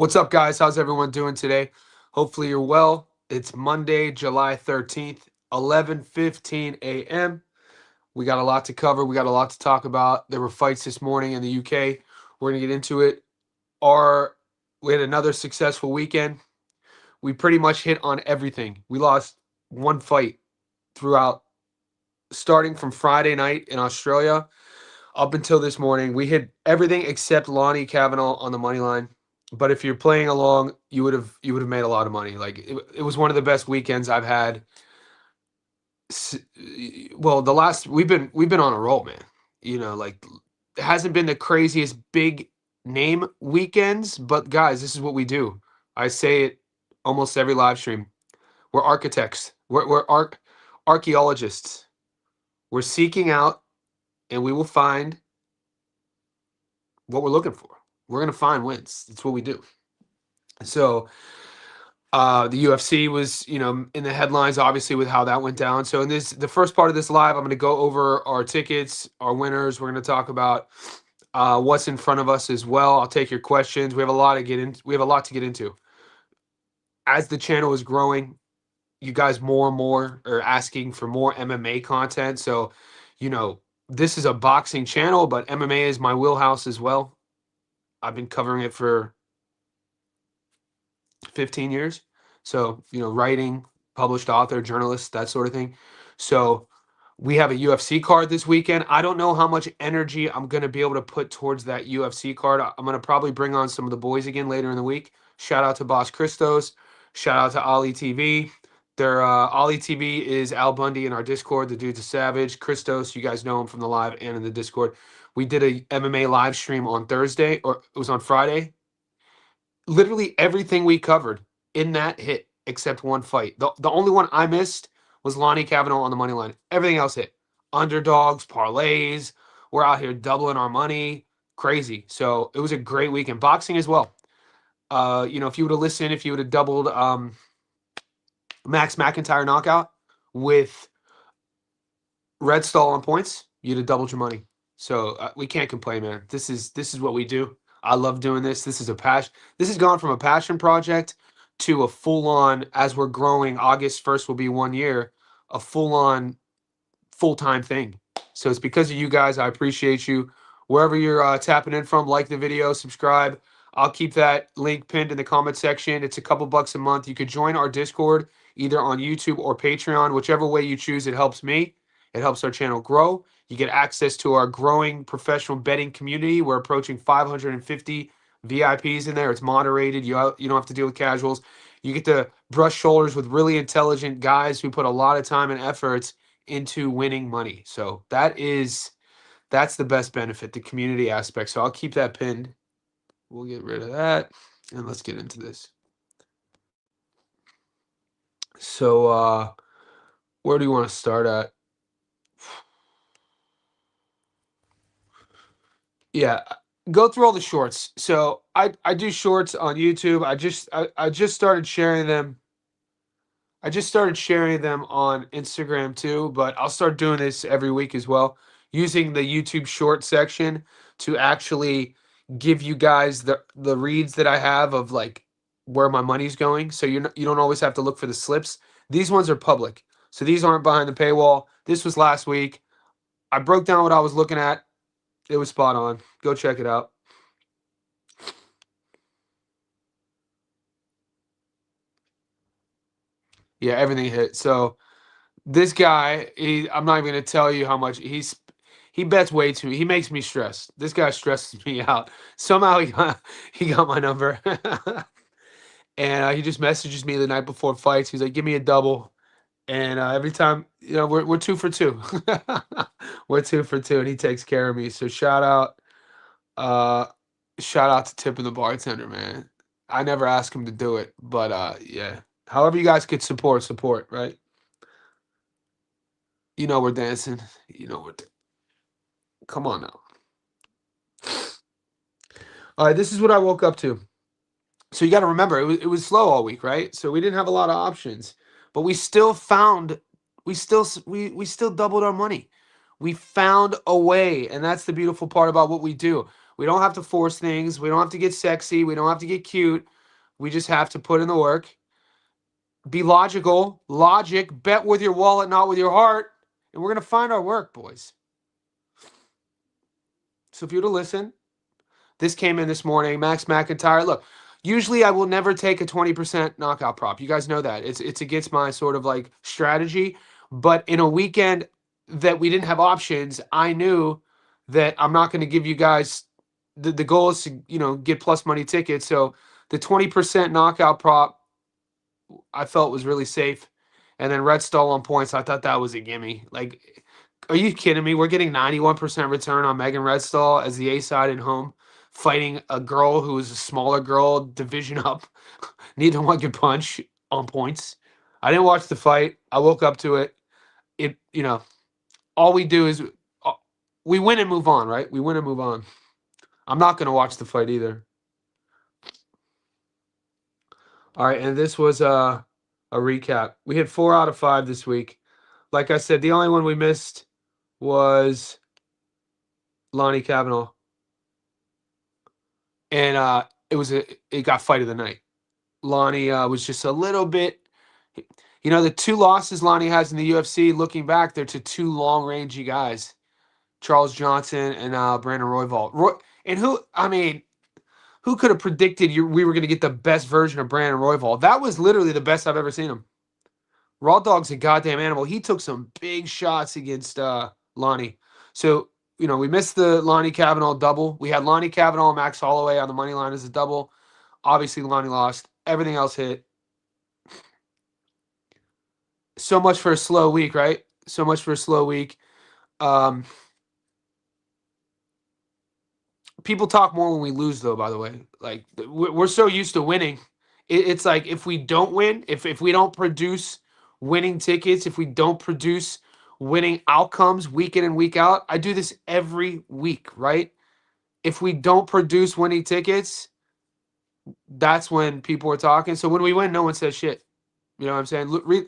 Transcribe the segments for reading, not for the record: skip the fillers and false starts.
What's up, guys? How's everyone doing today? Hopefully you're well. It's Monday, July 13th, 11:15 a.m. We got a lot to cover. We got a lot to talk about. There were fights this morning in the UK. We're going to get into it. Our We had another successful weekend. We pretty much hit on everything. We lost one fight throughout, starting from Friday night in Australia up until this morning. We hit everything except Lonnie Kavanaugh on the money line. But if you're playing along, you would have made a lot of money. Like it was one of the best weekends I've had. S- Well, the last we've been on a roll, man. Like it hasn't been the craziest big name weekends, but guys, this is what we do. I say it almost every live stream. We're architects. We're archaeologists. We're seeking out, and we will find what we're looking for. We're gonna find wins. It's what we do. So the UFC was, in the headlines, obviously, with how that went down. So in the first part of this live, I'm going to go over our tickets, our winners. We're going to talk about what's in front of us as well. I'll take your questions. We have a lot to get in. We have a lot to get into. As the channel is growing, you guys more and more are asking for more MMA content. So, this is a boxing channel, but MMA is my wheelhouse as well. I've been covering it for 15 years. So, writing, published author, journalist, that sort of thing. So, we have a UFC card this weekend. I don't know how much energy I'm going to be able to put towards that UFC card. I'm going to probably bring on some of the boys again later in the week. Shout out to Boss Christos. Shout out to Ali TV. Their Ali TV is Al Bundy in our Discord. The dude's a savage. Christos, you guys know him from the live and in the Discord. We did a MMA live stream on Thursday, or it was on Friday. Literally everything we covered in that hit except one fight. The only one I missed was Lonnie Kavanaugh on the money line. Everything else hit. Underdogs, parlays. We're out here doubling our money. Crazy. So it was a great weekend. Boxing as well. If you would have listened, if you would have doubled Max McIntyre knockout with Red Stall on points, you'd have doubled your money. So we can't complain, man. This is what we do. I love doing this. This is a passion. This has gone from a passion project to a full on. As we're growing, August 1st will be 1 year. A full on, full time thing. So it's because of you guys. I appreciate you. Wherever you're tapping in from, like the video, subscribe. I'll keep that link pinned in the comment section. It's a couple bucks a month. You could join our Discord either on YouTube or Patreon, whichever way you choose. It helps me. It helps our channel grow. You get access to our growing professional betting community. We're approaching 550 VIPs in there. It's moderated. You don't have to deal with casuals. You get to brush shoulders with really intelligent guys who put a lot of time and efforts into winning money. So that's the best benefit, the community aspect. So I'll keep that pinned. We'll get rid of that and let's get into this. So where do you want to start at? Yeah, go through all the shorts. So I do shorts on YouTube. I just started sharing them. I just started sharing them on Instagram too, but I'll start doing this every week as well, using the YouTube short section to actually give you guys the reads that I have of like where my money's going. So you don't always have to look for the slips. These ones are public. So these aren't behind the paywall. This was last week. I broke down what I was looking at. It was spot on. Go check it out. Yeah, everything hit. So this guy, I'm not even gonna tell you how much he bets way too. He makes me stressed. This guy stresses me out. Somehow he got my number, and he just messages me the night before fights. He's like, "Give me a double," and every time, we're two for two. We're two for two, and he takes care of me. So uh, shout out to tipping the bartender, man. I never ask him to do it, but yeah. However, you guys could support, right? We're dancing. Come on now. All right, this is what I woke up to. So you got to remember, it was slow all week, right? So we didn't have a lot of options, but we still found we still doubled our money. We found a way, and that's the beautiful part about what we do. We don't have to force things. We don't have to get sexy. We don't have to get cute. We just have to put in the work. Be logical. Logic. Bet with your wallet, not with your heart. And we're going to find our work, boys. So if you were to listen, this came in this morning. Max McIntyre. Look, usually I will never take a 20% knockout prop. You guys know that. It's against my sort of like strategy. But in a weekend that we didn't have options, I knew that I'm not going to give you guys the goal is to, get plus money tickets. So the 20% knockout prop I felt was really safe. And then Red Stall on points, I thought that was a gimme. Like, are you kidding me? We're getting 91% return on Megan Redstall as the A side at home, fighting a girl who is a smaller girl, division up. Neither one could punch on points. I didn't watch the fight. I woke up to it. All we do is we win and move on, right? We win and move on. I'm not going to watch the fight either. All right, and this was a recap. We hit 4 out of 5 this week. Like I said, the only one we missed was Lonnie Kavanaugh. And it got fight of the night. Lonnie was just a little bit, the 2 losses Lonnie has in the UFC, looking back, they're to 2 long-rangey guys, Charles Johnson and Brandon Royval. Who could have predicted we were going to get the best version of Brandon Royval? That was literally the best I've ever seen him. Raw Dog's a goddamn animal. He took some big shots against Lonnie. So, we missed the Lonnie Kavanaugh double. We had Lonnie Kavanaugh and Max Holloway on the money line as a double. Obviously, Lonnie lost. Everything else hit. So much for a slow week, right? So much for a slow week. People talk more when we lose, though, by the way. Like, we're so used to winning. It's like if we don't win, if we don't produce winning tickets, if we don't produce winning outcomes week in and week out, I do this every week, right? If we don't produce winning tickets, that's when people are talking. So when we win, no one says shit. You know what I'm saying?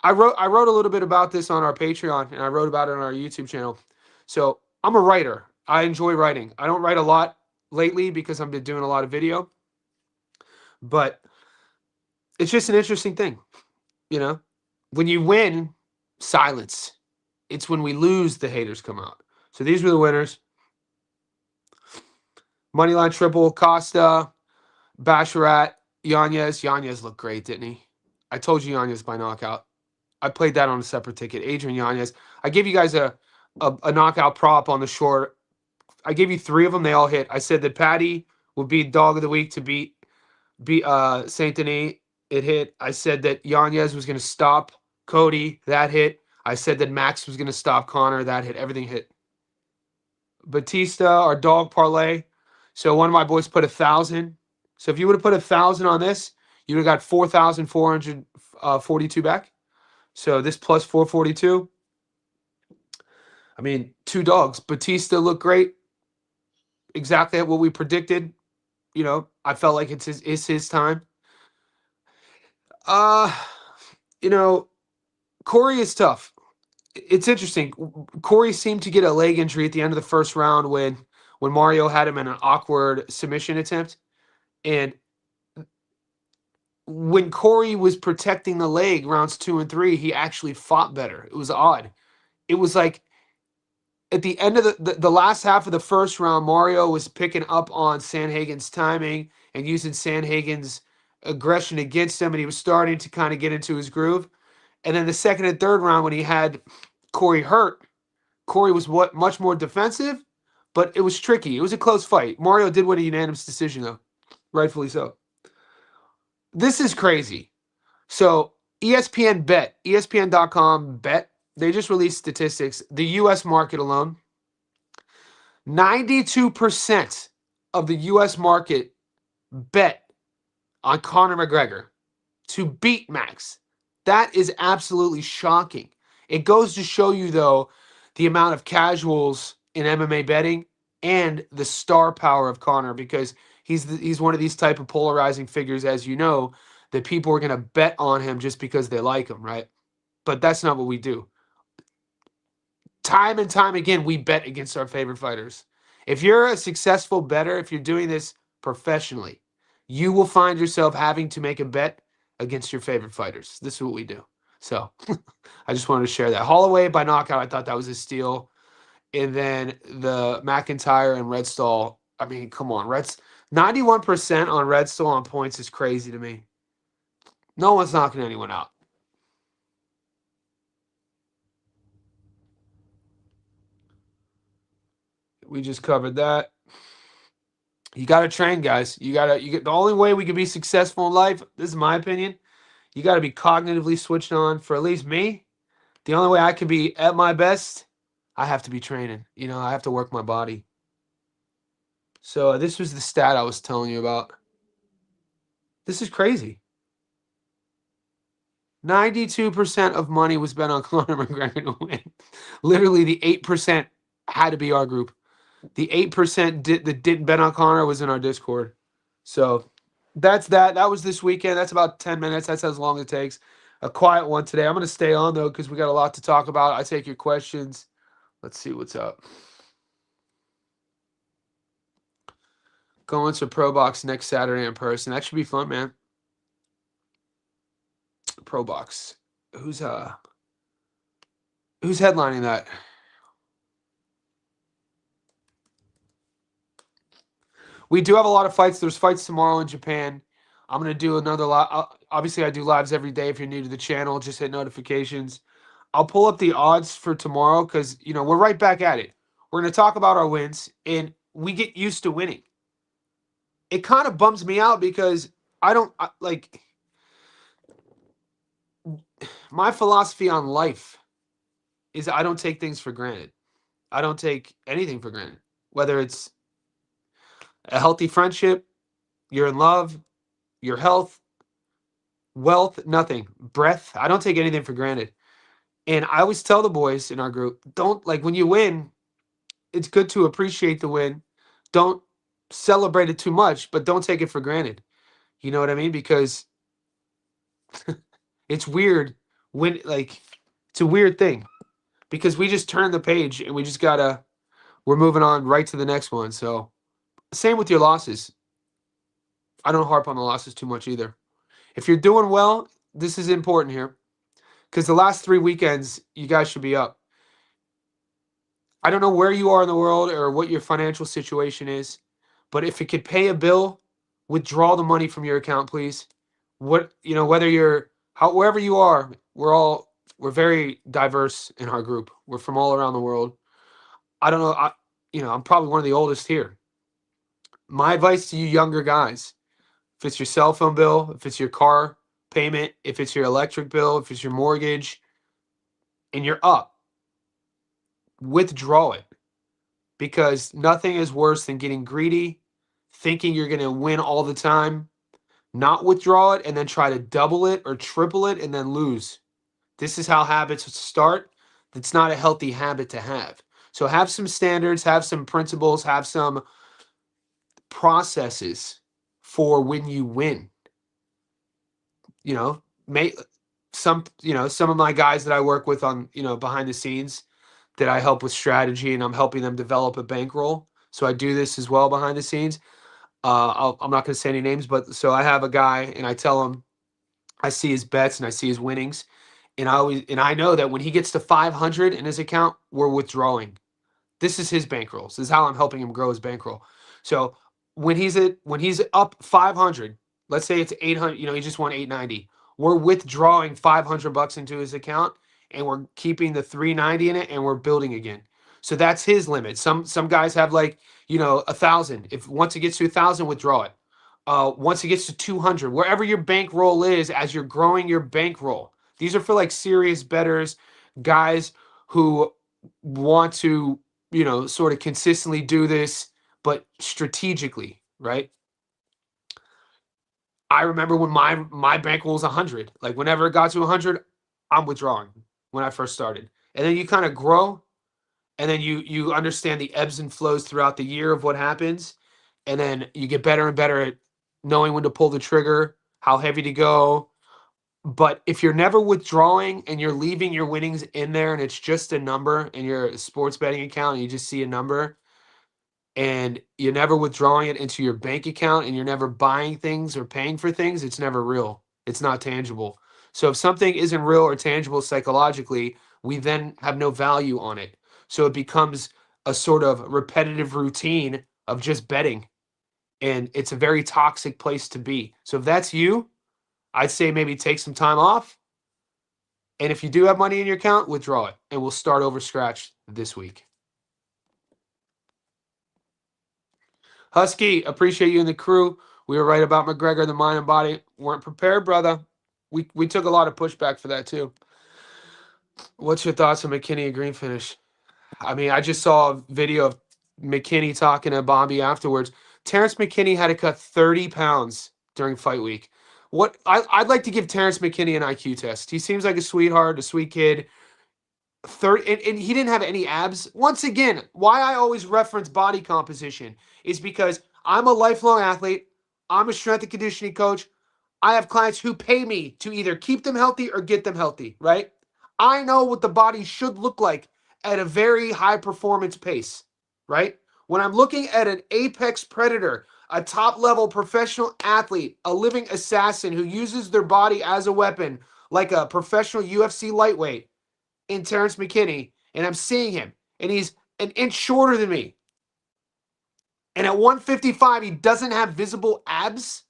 I wrote a little bit about this on our Patreon, and I wrote about it on our YouTube channel. So I'm a writer. I enjoy writing. I don't write a lot lately because I've been doing a lot of video, but it's just an interesting thing, When you win, silence. It's when we lose the haters come out. So these were the winners. Moneyline triple, Costa, Basharat, Yanez. Yanez looked great, didn't he? I told you Yanez by knockout. I played that on a separate ticket. Adrian Yanez. I gave you guys a knockout prop on the short. I gave you 3 of them. They all hit. I said that Patty would be dog of the week to beat Saint Denis. It hit. I said that Yanez was going to stop Cody. That hit. I said that Max was going to stop Connor. That hit. Everything hit. Batista, our dog parlay. So one of my boys put 1,000. So if you would have put 1,000 on this, you would have got 4,442 back. So this plus 442. I mean, 2 dogs. Batista looked great. Exactly what we predicted. I felt like it's his time. Corey is tough. It's interesting. Corey seemed to get a leg injury at the end of the first round when Mario had him in an awkward submission attempt. And when Corey was protecting the leg rounds 2 and 3, he actually fought better. It was odd. It was like at the end of the last half of the first round, Mario was picking up on Sandhagen's timing and using Sandhagen's aggression against him, and he was starting to kind of get into his groove. And then the second and third round, when he had Corey hurt, Corey was much more defensive, but it was tricky. It was a close fight. Mario did win a unanimous decision, though. Rightfully so. This is crazy. So ESPN bet, ESPN.com bet, they just released statistics. The U.S. market alone, 92% of the U.S. market bet on Conor McGregor to beat Max. That is absolutely shocking. It goes to show you, though, the amount of casuals in MMA betting and the star power of Conor, because he's one of these type of polarizing figures, as you know, that people are going to bet on him just because they like him, right? But that's not what we do. Time and time again, we bet against our favorite fighters. If you're a successful bettor, if you're doing this professionally, you will find yourself having to make a bet against your favorite fighters. This is what we do. So I just wanted to share that. Holloway by knockout, I thought that was a steal. And then the McIntyre and Redstall. I mean, come on, 91% on Redstall on points is crazy to me. No one's knocking anyone out. We just covered that. You got to train, guys. The only way we can be successful in life, this is my opinion, you got to be cognitively switched on. For at least me, the only way I can be at my best, I have to be training. I have to work my body. So this was the stat I was telling you about. This is crazy. 92% of money was bet on Conor McGregor to win. Literally, the 8% had to be our group. The 8% that didn't bet on Conor was in our Discord. So that's that. That was this weekend. That's about 10 minutes. That's as long as it takes. A quiet one today. I'm going to stay on, though, because we got a lot to talk about. I take your questions. Let's see what's up. Going to Pro Box next Saturday in person. That should be fun, man. Pro Box. Who's headlining that? We do have a lot of fights. There's fights tomorrow in Japan. I'm going to do another live. Obviously, I do lives every day. If you're new to the channel, just hit notifications. I'll pull up the odds for tomorrow because, we're right back at it. We're going to talk about our wins, and we get used to winning. It kind of bums me out because my philosophy on life is I don't take things for granted. I don't take anything for granted, whether it's a healthy friendship, you're in love, your health, wealth, nothing, breath. I don't take anything for granted. And I always tell the boys in our group, don't, when you win, it's good to appreciate the win. Don't celebrate it too much, but don't take it for granted. You know what I mean? Because it's weird it's a weird thing because we just turn the page and we're moving on right to the next one. So same with your losses. I don't harp on the losses too much either. If you're doing well, this is important here because the last 3 weekends, you guys should be up. I don't know where you are in the world or what your financial situation is, but if it could pay a bill, withdraw the money from your account, please. Wherever you are, we're very diverse in our group. We're from all around the world. I don't know. I'm probably one of the oldest here. My advice to you younger guys, if it's your cell phone bill, if it's your car payment, if it's your electric bill, if it's your mortgage, and you're up, withdraw it. Because nothing is worse than getting greedy, thinking you're going to win all the time, not withdraw it, and then try to double it or triple it and then lose. This is how habits start. That's not a healthy habit to have. So have some standards, have some principles, have some processes for when you win. Some of my guys that I work with on, behind the scenes that I help with strategy and I'm helping them develop a bankroll. So I do this as well behind the scenes. I'm not going to say any names, but so I have a guy and I tell him, I see his bets and I see his winnings. And I know that when he gets to 500 in his account, we're withdrawing. This is his bankroll. This is how I'm helping him grow his bankroll. So when he's up 500, let's say it's 800, he just won 890. We're withdrawing $500 into his account and we're keeping the 390 in it and we're building again. So that's his limit. Some guys have 1,000. If once it gets to 1,000, withdraw it. Once it gets to 200, wherever your bankroll is, as you're growing your bankroll. These are for serious bettors, guys who want to, sort of consistently do this, but strategically, right? I remember when my bankroll was 100. Whenever it got to 100, I'm withdrawing when I first started. And then you kind of grow, and then you understand the ebbs and flows throughout the year of what happens, and then you get better and better at knowing when to pull the trigger, how heavy to go. But if you're never withdrawing and you're leaving your winnings in there and it's just a number in your sports betting account and you just see a number, and you're never withdrawing it into your bank account and you're never buying things or paying for things, it's never real. It's not tangible. So if something isn't real or tangible psychologically, we then have no value on it. So it becomes a sort of repetitive routine of just betting. And it's a very toxic place to be. So if that's you, I'd say maybe take some time off. And if you do have money in your account, withdraw it. And we'll start over scratch this week. Husky, appreciate you and the crew. We were right about McGregor, the mind and body. Weren't prepared, brother. We took a lot of pushback for that too. What's your thoughts on McKinney and Green finish? I mean, I just saw a video of McKinney talking to Bobby afterwards. Terrence McKinney had to cut 30 pounds during fight week. I'd like to give Terrence McKinney an IQ test. He seems like a sweetheart, a sweet kid. 30 and he didn't have any abs. Once again, why I always reference body composition is because I'm a lifelong athlete. I'm a strength and conditioning coach. I have clients who pay me to either keep them healthy or get them healthy, right? I know what the body should look like at a very high performance pace, right? When I'm looking at an apex predator, a top level professional athlete, a living assassin who uses their body as a weapon, like a professional UFC lightweight in Terrence McKinney, and I'm seeing him, and he's an inch shorter than me. And at 155, he doesn't have visible abs.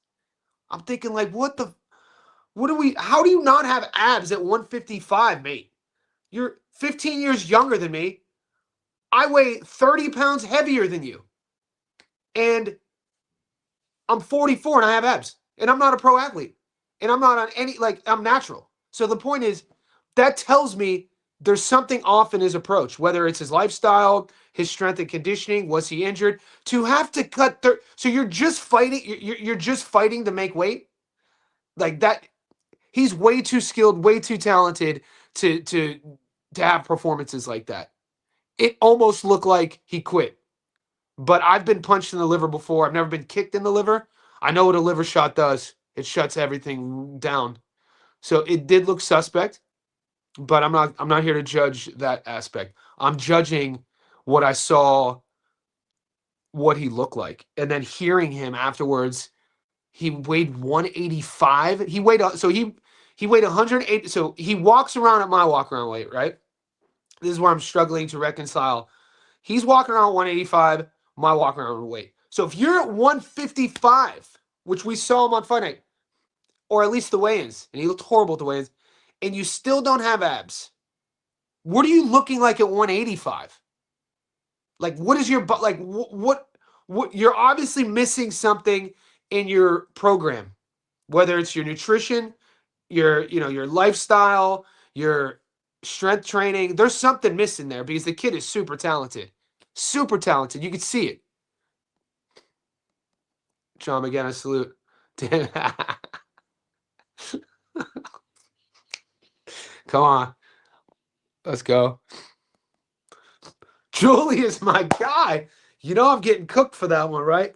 I'm thinking, like, how do you not have abs at 155, mate? You're 15 years younger than me. I weigh 30 pounds heavier than you. And I'm 44 and I have abs. And I'm not a pro athlete. And I'm not on any, I'm natural. So the point is, that tells me there's something off in his approach, whether it's his lifestyle, his strength and conditioning, was he injured? To have to cut, so you're just fighting, you're just fighting to make weight? Like that, he's way too skilled, way too talented to have performances like that. It almost looked like he quit. But I've been punched in the liver before. I've never been kicked in the liver. I know what a liver shot does. It shuts everything down. So it did look suspect, but I'm not here to judge that aspect. I'm judging what I saw, what he looked like. And then hearing him afterwards, he weighed 185. He weighed 180. So he walks around at my walk around weight, right? This is where I'm struggling to reconcile. He's walking around 185, my walk around weight. So if you're at 155, which we saw him on Fight Night, or at least the weigh-ins, and he looked horrible at the weigh-ins, and you still don't have abs, what are you looking like at 185? Like, what is your, like, what, you're obviously missing something in your program, whether it's your nutrition, your lifestyle, your strength training. There's something missing there because the kid is super talented. Super talented. You can see it. John, again, I salute. Come on. Let's go. Julius, my guy. You know I'm getting cooked for that one, right?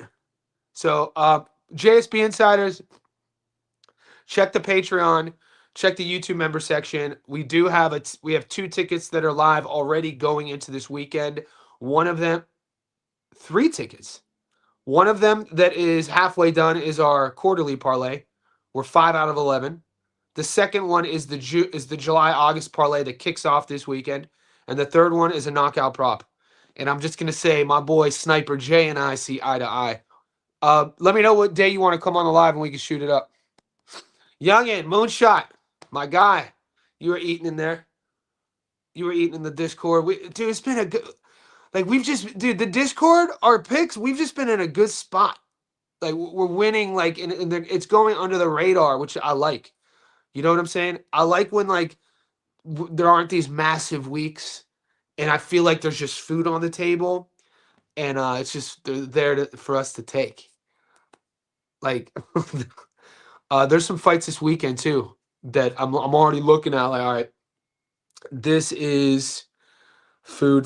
So, JSB Insiders, check the Patreon, check the YouTube member section. We have 2 tickets that are live already going into this weekend. One of them, 3 tickets. One of them that is halfway done is our quarterly parlay. We're 5 out of 11. The second one is the July-August parlay that kicks off this weekend. And the third one is a knockout prop. And I'm just going to say my boy Sniper J and I see eye to eye. Let me know what day you want to come on the live and we can shoot it up. Youngin, Moonshot, my guy. You were eating in there. You were eating in the Discord. Dude, it's been a good... Like, the Discord, our picks, we've just been in a good spot. Like, we're winning, like, it's going under the radar, which I like. You know what I'm saying? I like when, like, there aren't these massive weeks, and I feel like there's just food on the table, and it's just there for us to take. Like, there's some fights this weekend, too, that I'm already looking at, like, all right, this is food.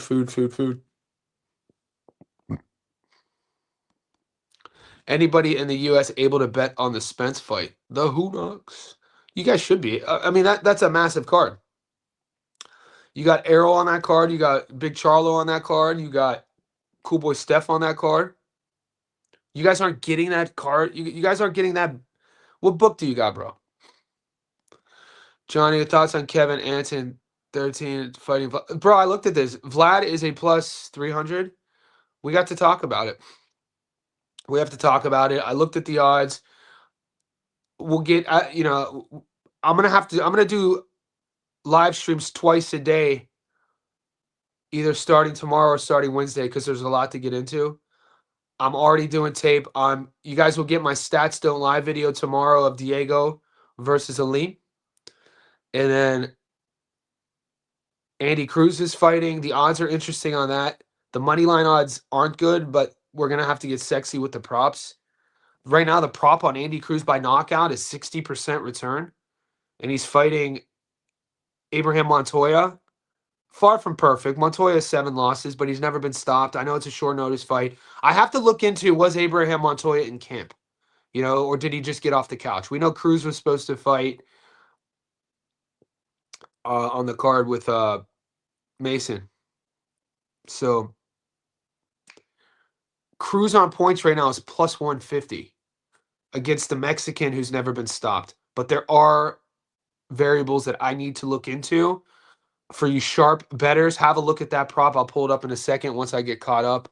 Anybody in the U.S. able to bet on the Spence fight? The Who Knocks? You guys should be. I mean, that's a massive card. You got Errol on that card. You got Big Charlo on that card. You got Cool boy Steph on that card. You guys aren't getting that card. You guys aren't getting that. What book do you got, bro? Johnny, your thoughts on Kevin Anton 13 fighting? Bro, I looked at this. Vlad is a plus 300. We got to talk about it. We have to talk about it. I looked at the odds. We'll get, I'm gonna do live streams twice a day, either starting tomorrow or starting Wednesday, because there's a lot to get into. I'm already doing tape on. You guys will get my Stats Don't Lie video tomorrow of Diego versus Aleem, and then Andy Cruz is fighting. The odds are interesting on that. The money line odds aren't good, but we're gonna have to get sexy with the props. Right now, the prop on Andy Cruz by knockout is 60% return, and he's fighting Abraham Montoya. Far from perfect. Montoya has 7 losses, but he's never been stopped. I know it's a short notice fight. I have to look into, was Abraham Montoya in camp, or did he just get off the couch? We know Cruz was supposed to fight on the card with Mason. So Cruz on points right now is plus 150 against the Mexican who's never been stopped. But there are variables that I need to look into. For you sharp bettors, have a look at that prop. I'll pull it up in a second once I get caught up.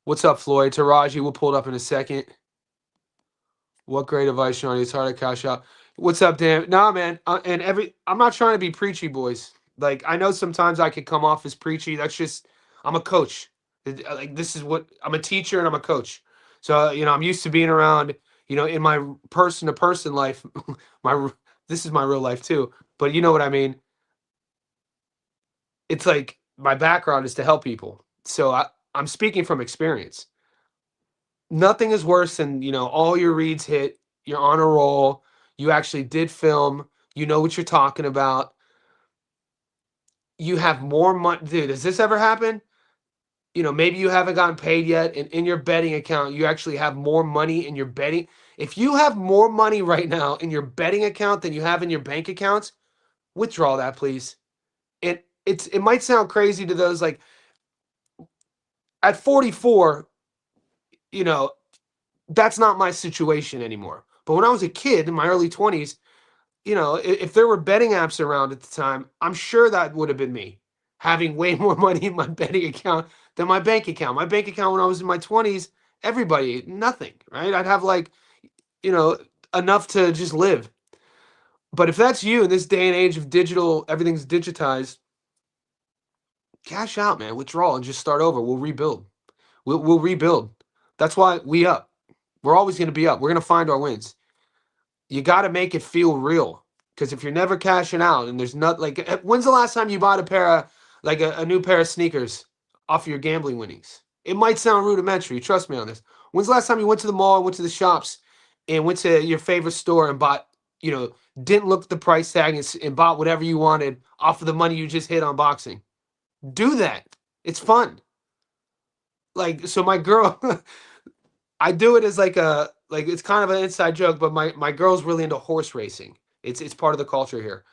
What's up, Floyd? Taraji, we'll pull it up in a second. What great advice, Sean. It's hard to cash out. What's up, Dan? Nah, man. I'm not trying to be preachy, boys. Like, I know sometimes I could come off as preachy. That's just, I'm a coach. Like, this is what, I'm a teacher and I'm a coach. So, I'm used to being around, in my person to person life. This is my real life too. But you know what I mean? It's like my background is to help people. So I'm speaking from experience. Nothing is worse than, all your reads hit, you're on a roll, you actually did film, you know what you're talking about. You have more money. Dude, does this ever happen? Maybe you haven't gotten paid yet, and in your betting account, you actually have more money in your betting. If you have more money right now in your betting account than you have in your bank accounts, withdraw that, please. It might sound crazy to those, like, at 44, that's not my situation anymore. But when I was a kid in my early 20s, if there were betting apps around at the time, I'm sure that would have been me, having way more money in my betting account than my bank account. My bank account when I was in my 20s, everybody, nothing, right? I'd have, like, enough to just live. But if that's you in this day and age of digital, everything's digitized, cash out, man. Withdraw and just start over. We'll rebuild. We'll rebuild. That's why we up. We're always going to be up. We're going to find our wins. You got to make it feel real, because if you're never cashing out and there's not, like, when's the last time you bought a pair of, like, a new pair of sneakers off your gambling winnings? It might sound rudimentary. Trust me on this. When's the last time you went to the mall, went to the shops, and went to your favorite store and bought, didn't look at the price tag and bought whatever you wanted off of the money you just hit on boxing? Do that. It's fun. Like, so my girl, I do it as like it's kind of an inside joke, but my girl's really into horse racing. It's part of the culture here.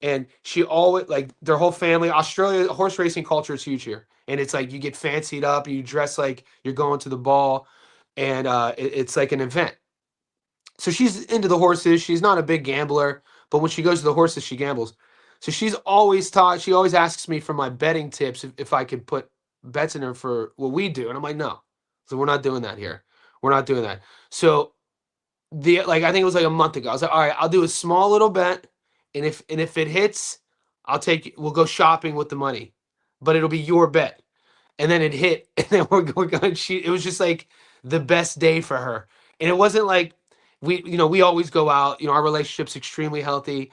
And she always, like, their whole family, Australia, horse racing culture is huge here. And it's like you get fancied up, you dress like you're going to the ball, and it's like an event. So she's into the horses. She's not a big gambler, but when she goes to the horses, she gambles. So she always asks me for my betting tips if I could put bets in her for what we do. And I'm like, no. So we're not doing that here. We're not doing that. So I think it was like a month ago. I was like, all right, I'll do a small little bet, and if it hits, we'll go shopping with the money. But it'll be your bet. And then it hit, and then we're going. It was just like the best day for her. And it wasn't like we always go out. Our relationship's extremely healthy,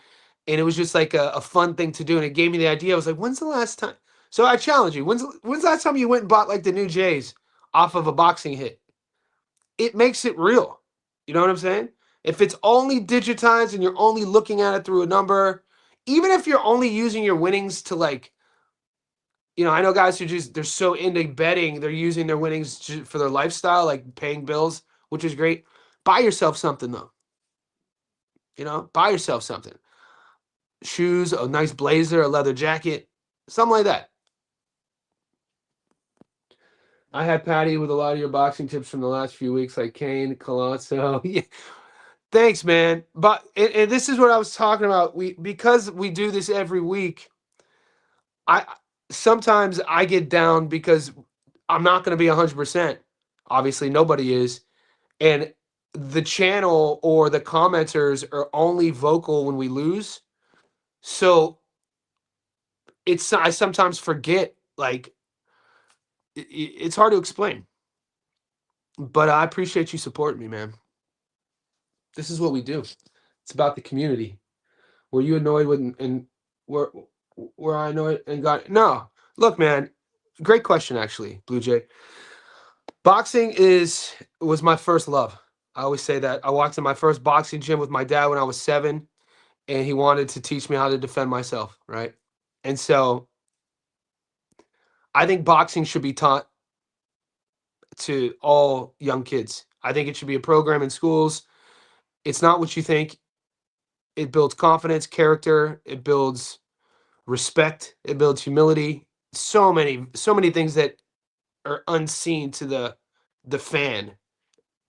and it was just like a fun thing to do. And it gave me the idea. I was like, when's the last time? So I challenge you. When's the last time you went and bought, like, the new Jays off of a boxing hit? It makes it real. You know what I'm saying? If it's only digitized and you're only looking at it through a number, even if you're only using your winnings to, like, I know guys who they're so into betting, they're using their winnings for their lifestyle, like paying bills, which is great. Buy yourself something, though. Buy yourself something. Shoes, a nice blazer, a leather jacket, something like that. I had Patty with a lot of your boxing tips from the last few weeks, like Kane, Colazzo. Yeah. Thanks, man. But and this is what I was talking about. Because we do this every week. I sometimes I get down because I'm not going to be 100%. Obviously, nobody is, and the channel or the commenters are only vocal when we lose. So I sometimes forget. Like it's hard to explain, but I appreciate you supporting me, man. This is what we do. It's about the community. Were you annoyed with and were were I annoyed and got no? Look, man, great question actually, Blue Jay. Boxing was my first love. I always say that. I walked in my first boxing gym with my dad when I was 7, and he wanted to teach me how to defend myself, right? And so I think boxing should be taught to all young kids. I think it should be a program in schools. It's not what you think. It builds confidence, character, it builds respect, it builds humility. So many things that are unseen to the fan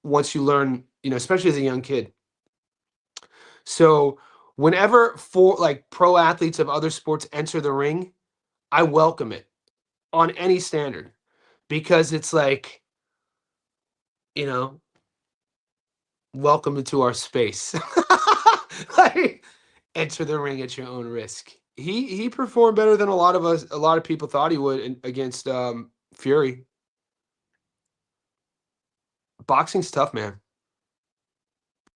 once you learn, especially as a young kid. So whenever for like pro athletes of other sports enter the ring, I welcome it on any standard because it's like, you know, welcome into our space. Like, enter the ring at your own risk. He performed better than a lot of people thought he would against Fury. Boxing's tough, man.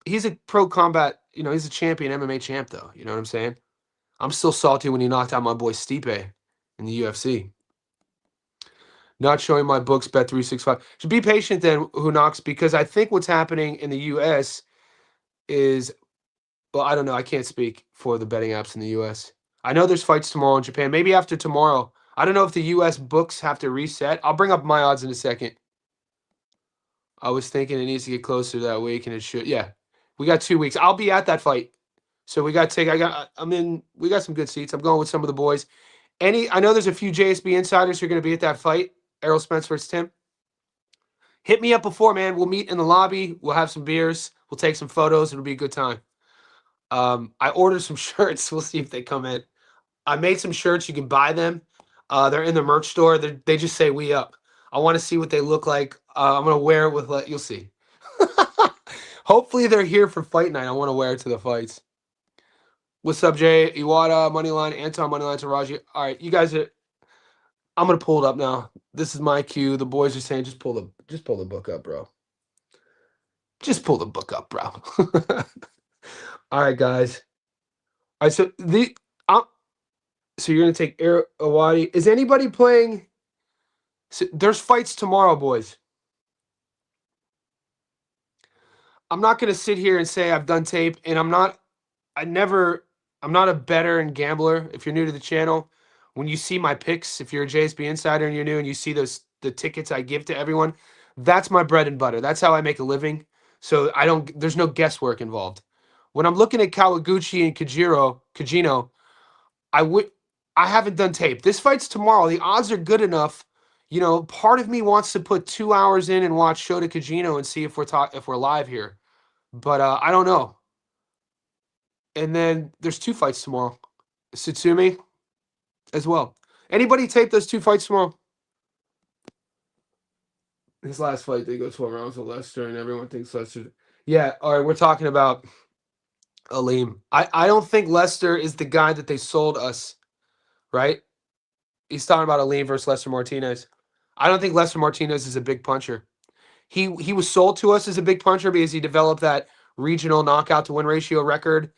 He's a pro combat, he's a champion MMA champ though. You know what I'm saying? I'm still salty when he knocked out my boy Stipe in the UFC. Not showing my books, bet 365. Should be patient then, who knocks, because I think what's happening in the US is, well, I don't know. I can't speak for the betting apps in the US. I know there's fights tomorrow in Japan. Maybe after tomorrow. I don't know if the US books have to reset. I'll bring up my odds in a second. I was thinking it needs to get closer that week, and it should. Yeah, we got 2 weeks. I'll be at that fight, so we got to take. I'm in. We got some good seats. I'm going with some of the boys. I know there's a few JSB insiders who are going to be at that fight. Errol Spence versus Tim. Hit me up before, man. We'll meet in the lobby. We'll have some beers. We'll take some photos. It'll be a good time. I ordered some shirts. We'll see if they come in. I made some shirts. You can buy them. They're in the merch store. They just say "We Up." I want to see what they look like. I'm gonna wear it with. You'll see. Hopefully they're here for fight night. I want to wear it to the fights. What's up, Jay? Iwata, Moneyline, Anton, Moneyline, Taraji. All right, you guys are. I'm gonna pull it up now. This is my cue. The boys are saying, just pull the book up, bro. Just pull the book up, bro. All right, guys. All right, so you're gonna take Awadi. Is anybody playing? So there's fights tomorrow, boys. I'm not gonna sit here and say I've done tape, and I'm not a bettor and gambler. If you're new to the channel, when you see my picks, if you're a JSB insider and you're new and you see the tickets I give to everyone, that's my bread and butter. That's how I make a living. So there's no guesswork involved. When I'm looking at Kawaguchi and Kajino, I haven't done tape. This fight's tomorrow. The odds are good enough. Part of me wants to put 2 hours in and watch Shota Kajino and see if we're live here. But I don't know. And then there's 2 fights tomorrow. Sutsumi as well. Anybody tape those 2 fights tomorrow? His last fight, they go 12 rounds with Lester, and everyone thinks Lester. Yeah, all right, we're talking about Aleem. I don't think Lester is the guy that they sold us, right? He's talking about Aleem versus Lester Martinez. I don't think Lester Martinez is a big puncher. He was sold to us as a big puncher because he developed that regional knockout to win ratio record.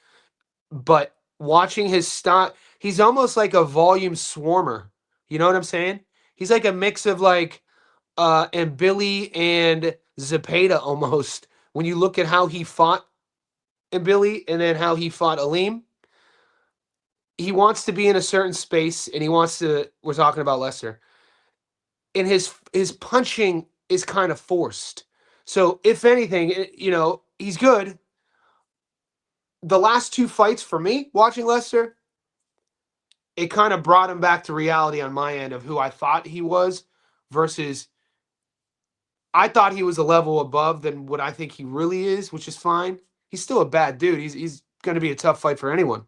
But watching his style, he's almost like a volume swarmer. You know what I'm saying? He's like a mix of like and Billy and Zepeda almost. When you look at how he fought and Billy and then how he fought Aleem, he wants to be in a certain space and he wants to. We're talking about Lester, and his punching is kind of forced. So if anything, he's good. The last 2 fights for me, watching Lester, it kind of brought him back to reality on my end of who I thought he was versus I thought he was a level above than what I think he really is, which is fine. He's still a bad dude. He's going to be a tough fight for anyone.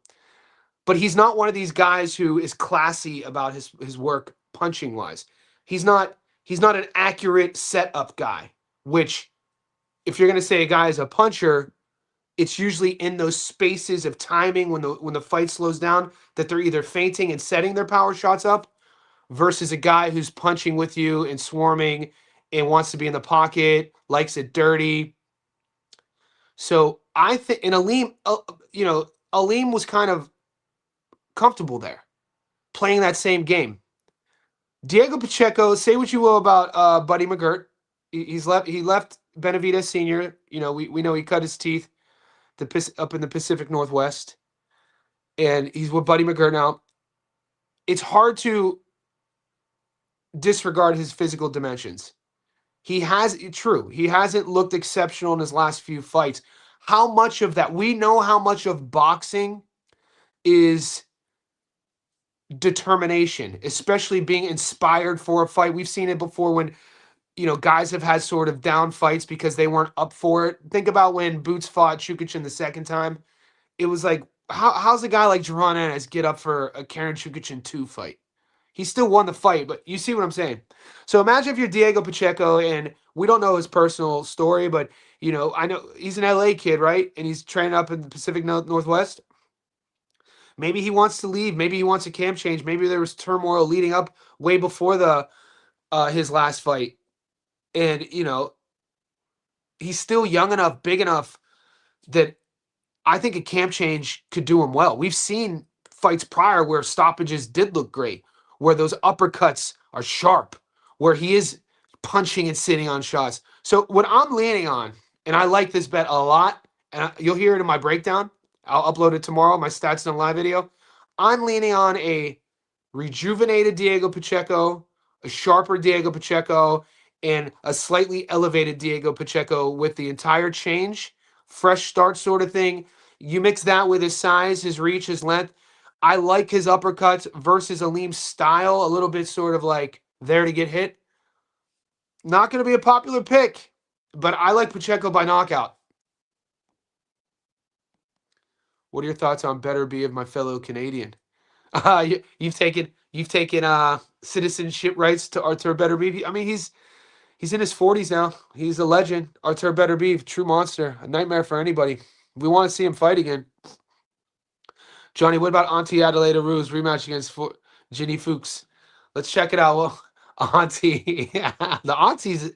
But he's not one of these guys who is classy about his work punching wise. He's not an accurate setup guy, which if you're going to say a guy is a puncher, it's usually in those spaces of timing when the fight slows down that they're either feinting and setting their power shots up versus a guy who's punching with you and swarming and wants to be in the pocket, likes it dirty. So I think, and Aleem was kind of comfortable there, playing that same game. Diego Pacheco, say what you will about Buddy McGirt. He left Benavidez Senior. We know he cut his teeth up in the Pacific Northwest, and he's with Buddy McGirt now. It's hard to disregard his physical dimensions. He hasn't looked exceptional in his last few fights. How much of that, we know how much of boxing is determination, especially being inspired for a fight. We've seen it before when, guys have had sort of down fights because they weren't up for it. Think about when Boots fought Chukichin the second time. It was like, how's a guy like Jaron Ennis get up for a Karen Chukichin 2 fight? He still won the fight, but you see what I'm saying. So imagine if you're Diego Pacheco, and we don't know his personal story, but I know he's an LA kid, right? And he's training up in the Pacific Northwest. Maybe he wants to leave. Maybe he wants a camp change. Maybe there was turmoil leading up way before his last fight, and he's still young enough, big enough that I think a camp change could do him well. We've seen fights prior where stoppages did look great, where those uppercuts are sharp, where he is punching and sitting on shots. So what I'm leaning on, and I like this bet a lot, and you'll hear it in my breakdown. I'll upload it tomorrow, my Stats Done Live video. I'm leaning on a rejuvenated Diego Pacheco, a sharper Diego Pacheco, and a slightly elevated Diego Pacheco with the entire change, fresh start sort of thing. You mix that with his size, his reach, his length. I like his uppercuts versus Aleem's style, a little bit sort of like there to get hit. Not going to be a popular pick, but I like Pacheco by knockout. What are your thoughts on Better Be of my fellow Canadian? You've taken citizenship rights to Artur Better Be. I mean, he's in his 40s now. He's a legend. Artur Better Be, true monster, a nightmare for anybody. We want to see him fight again. Johnny, what about Auntie Adelaide Rue's rematch against Ginny Fuchs? Let's check it out. Well, Auntie, the aunties.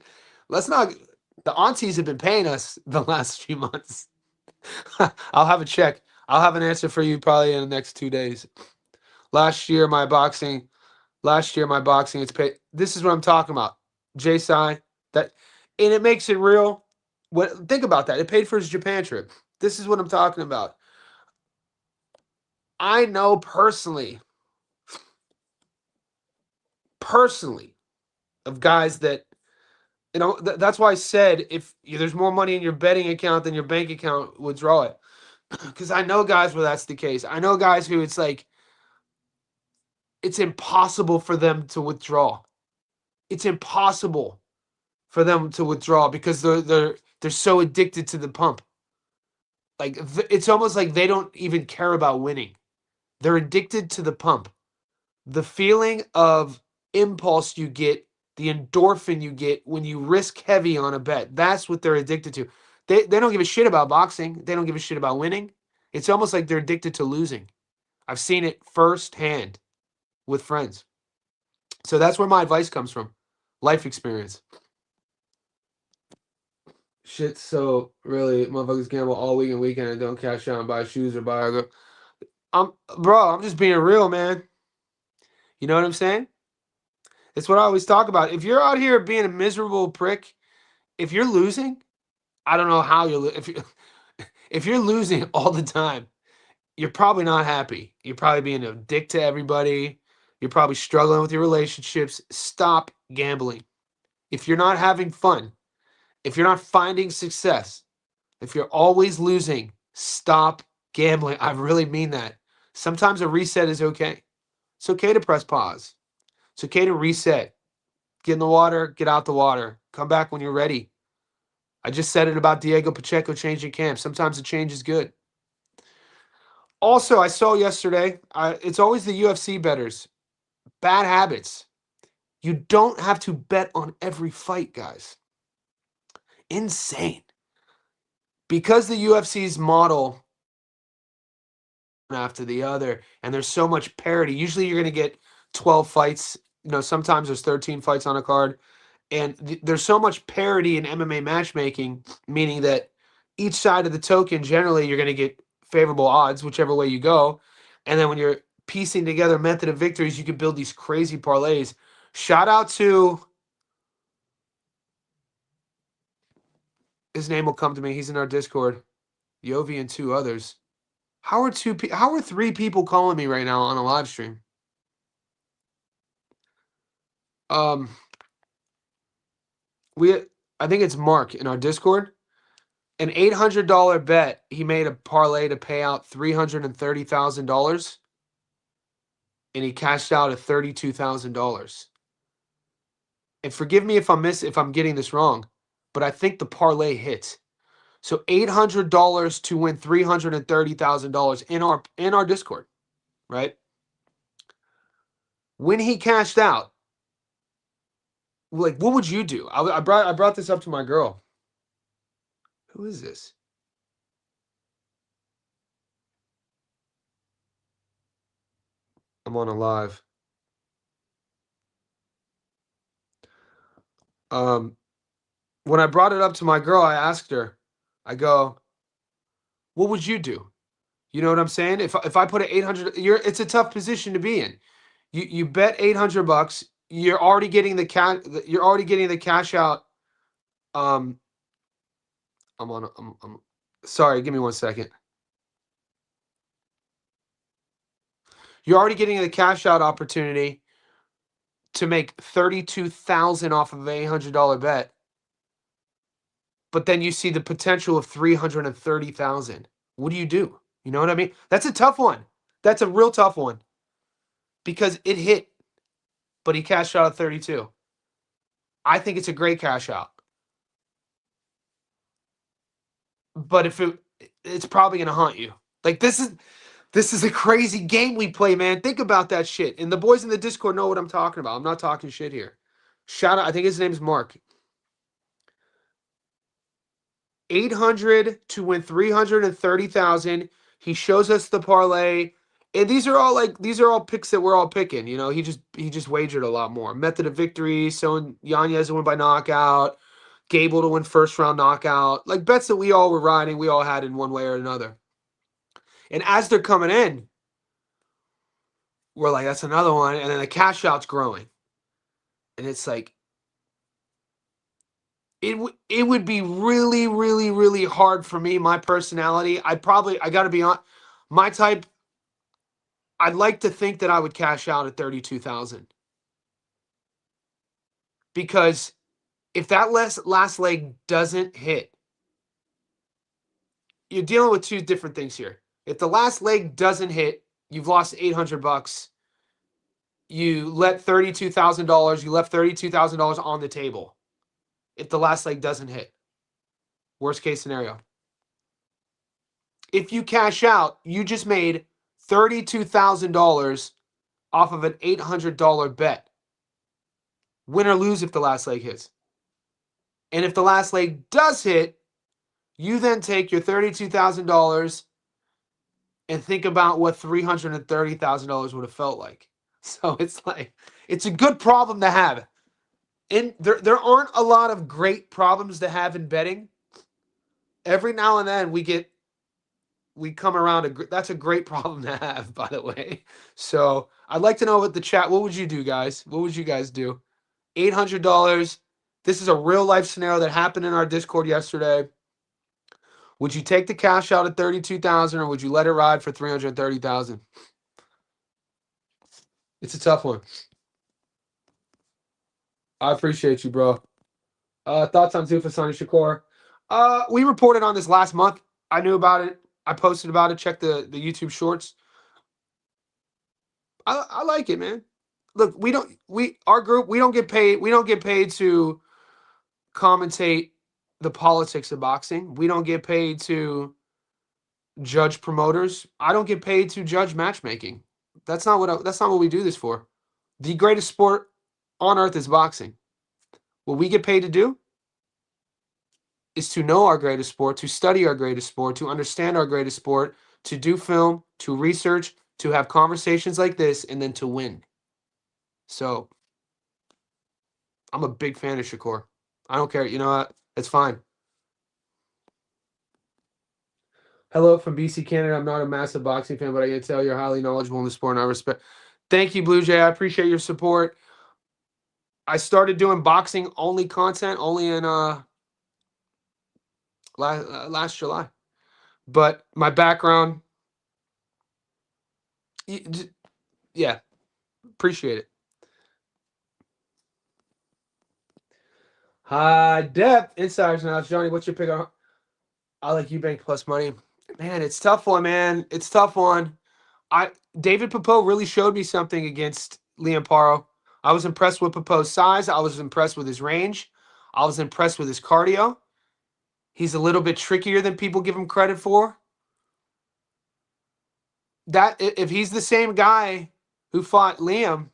The aunties have been paying us the last few months. I'll have a check. I'll have an answer for you probably in the next 2 days. Last year, my boxing, it's paid. This is what I'm talking about. J-Sai, and it makes it real. Think about that. It paid for his Japan trip. This is what I'm talking about. I know personally of guys that, that's why I said if there's more money in your betting account than your bank account, withdraw it. Because I know guys where that's the case. I know guys who it's like, it's impossible for them to withdraw. It's impossible for them to withdraw because they're so addicted to the pump. Like it's almost like they don't even care about winning. They're addicted to the pump. The feeling of impulse you get, the endorphin you get when you risk heavy on a bet. That's what they're addicted to. They don't give a shit about boxing. They don't give a shit about winning. It's almost like they're addicted to losing. I've seen it firsthand with friends. So that's where my advice comes from. Life experience. Shit, so really, motherfuckers gamble all weekend and don't cash out and buy shoes or buy a girl. I'm just being real, man. You know what I'm saying? It's what I always talk about. If you're out here being a miserable prick, if you're losing, I don't know how you're if you're losing all the time, you're probably not happy. You're probably being a dick to everybody. You're probably struggling with your relationships. Stop gambling. If you're not having fun, if you're not finding success, if you're always losing, stop gambling. I really mean that. Sometimes a reset is okay. It's okay to press pause. It's okay to reset. Get in the water, get out the water. Come back when you're ready. I just said it about Diego Pacheco changing camp. Sometimes the change is good. Also, I saw yesterday, it's always the UFC bettors. Bad habits. You don't have to bet on every fight, guys. Insane. Because the UFC's model after the other, and there's so much parity. Usually you're going to get 12 fights. Sometimes there's 13 fights on a card. And there's so much parity in MMA matchmaking, meaning that each side of the token, generally, you're going to get favorable odds, whichever way you go. And then when you're piecing together method of victories, you can build these crazy parlays. Shout out to, his name will come to me. He's in our Discord. Yovi and two others. How are three people calling me right now on a live stream? I think it's Mark in our Discord. An $800 bet. He made a parlay to pay out $330,000, and he cashed out at $32,000. And forgive me if I'm getting this wrong, but I think the parlay hit. So $800 to win $330,000 in our Discord, right? When he cashed out, like, what would you do? I brought this up to my girl. Who is this? I'm on a live. When I brought it up to my girl, I asked her, I go, what would you do? You know what I'm saying? If I put an 800, it's a tough position to be in. You bet $800. You're already getting the cash. You're already getting the cash out. I'm sorry. Give me 1 second. You're already getting the cash out opportunity to make 32,000 off of an $800 bet. But then you see the potential of 330,000. What do you do? You know what I mean? That's a tough one. That's a real tough one. Because it hit, but he cashed out at 32. I think it's a great cash out. But it's probably gonna haunt you. Like, this is a crazy game we play, man. Think about that shit. And the boys in the Discord know what I'm talking about. I'm not talking shit here. Shout out, I think his name's Mark. 800 to win 330,000. He shows us the parlay. And these are all picks that we're all picking. He just wagered a lot more. Method of victory, so Yanez to win by knockout, Gable to win first round knockout. Like, bets that we all were riding, we all had in one way or another. And as they're coming in, we're like, that's another one. And then the cash out's growing. And it's like, it would be really, really, really hard for me, my personality. I got to be on my type. I'd like to think that I would cash out at 32,000. Because if that last leg doesn't hit, you're dealing with two different things here. If the last leg doesn't hit, you've lost $800. You let $32,000. You left $32,000 on the table. If the last leg doesn't hit, worst case scenario. If you cash out, you just made $32,000 off of an $800 bet. Win or lose if the last leg hits. And if the last leg does hit, you then take your $32,000 and think about what $330,000 would have felt like. So it's like, it's a good problem to have. And there aren't a lot of great problems to have in betting. Every now and then we come around. That's a great problem to have, by the way. So I'd like to know what the chat, what would you do, guys? What would you guys do? $800. This is a real life scenario that happened in our Discord yesterday. Would you take the cash out at 32,000 or would you let it ride for 330,000? It's a tough one. I appreciate you, bro. Thoughts on Zufasani Shakur? We reported on this last month. I knew about it. I posted about it. Check the YouTube shorts. I like it, man. Look, our group, we don't get paid to commentate the politics of boxing. We don't get paid to judge promoters. I don't get paid to judge matchmaking. That's not what we do this for. The greatest sport on earth is boxing. What we get paid to do is to know our greatest sport, to study our greatest sport, to understand our greatest sport, to do film, to research, to have conversations like this, and then to win. So I'm a big fan of Shakur. I don't care. You know what? It's fine. Hello from BC, Canada. I'm not a massive boxing fan, but I can tell you're highly knowledgeable in the sport, and I respect. Thank you, Blue Jay. I appreciate your support. I started doing boxing only content only in last July, but my background, yeah, appreciate it. High depth insiders now. Johnny, what's your pick on? I like Eubank plus money. Man, it's tough one, man. It's tough one. David Popo really showed me something against Liam Paro. I was impressed with Popo's size. I was impressed with his range. I was impressed with his cardio. He's a little bit trickier than people give him credit for. That if he's the same guy who fought Liam,